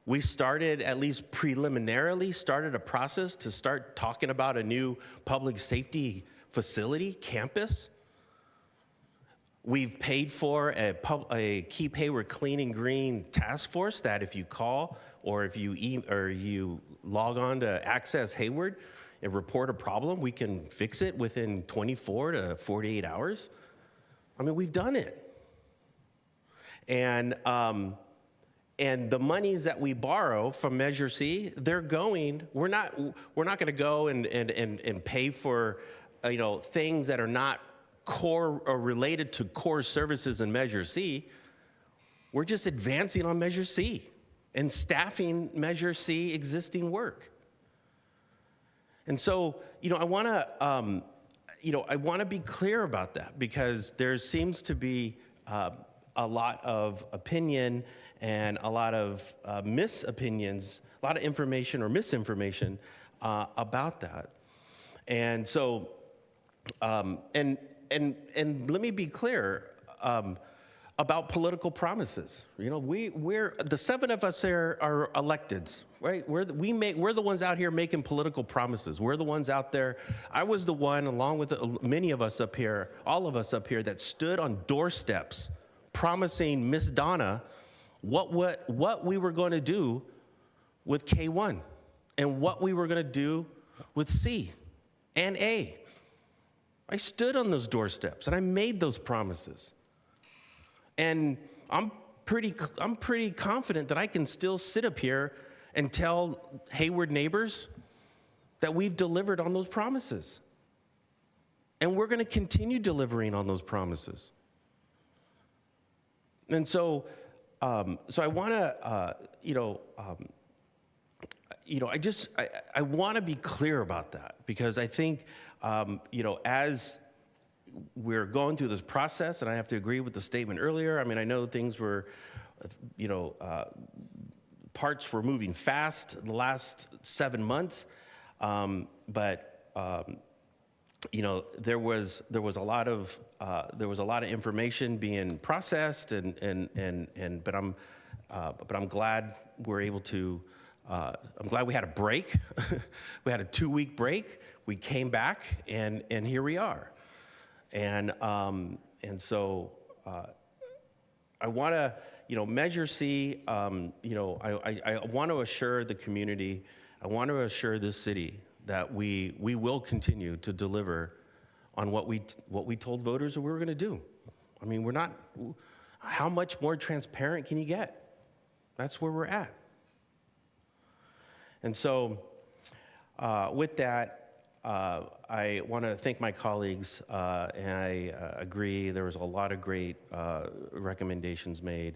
We started, at least preliminarily, a process to start talking about a new public safety facility, campus. We've paid for a Keep Hayward Clean and Green task force that if you call or if you log on to Access Hayward and report a problem, we can fix it within 24 to 48 hours. I mean, we've done it. And the monies that we borrow from Measure C, we're not going to go and pay for, things that are not core or related to core services in Measure C. We're just advancing on Measure C and staffing Measure C existing work. And so, I want to be clear about that, because there seems to be a lot of opinion and a lot of misopinions, a lot of information or misinformation about that. And so, and let me be clear about political promises. We're the 7 of us there are electeds, right? We're the ones out here making political promises. We're the ones out there. I was the one, along with many of us up here, all of us up here, that stood on doorsteps promising Miss Donna what we were going to do with K1 and what we were going to do with C and A. I stood on those doorsteps and I made those promises. And I'm pretty confident that I can still sit up here and tell Hayward neighbors that we've delivered on those promises. And we're going to continue delivering on those promises. And so, I want to, I want to be clear about that, because I think, as we're going through this process, and I have to agree with the statement earlier. I mean, I know things were, parts were moving fast the last 7 months, but there was a lot of information being processed, but I'm glad we're able to. I'm glad we had a break. We had a 2-week break. We came back, and here we are. And so I want to, Measure C. I want to assure the community. I want to assure this city that we will continue to deliver on what we told voters that we were going to do. I mean, we're not. How much more transparent can you get? That's where we're at. And so, with that, I want to thank my colleagues, and I agree there was a lot of great recommendations made,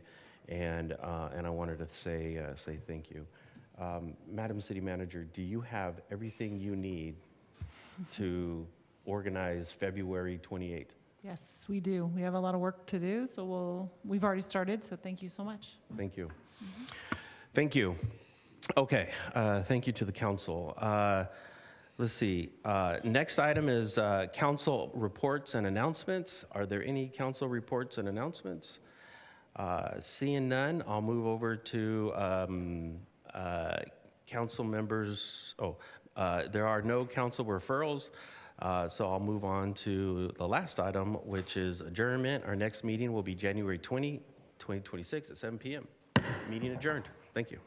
and I wanted to say thank you. Madam City Manager, do you have everything you need to organize February 28th? Yes, we do. We have a lot of work to do, so we've already started, so thank you so much. Thank you. Thank you. Okay, thank you to the council. Let's see, next item is council reports and announcements. Are there any council reports and announcements? Seeing none, I'll move over to council members. There are no council referrals, so I'll move on to the last item, which is adjournment. Our next meeting will be January 20, 2026 at 7 p.m. Meeting adjourned. Thank you.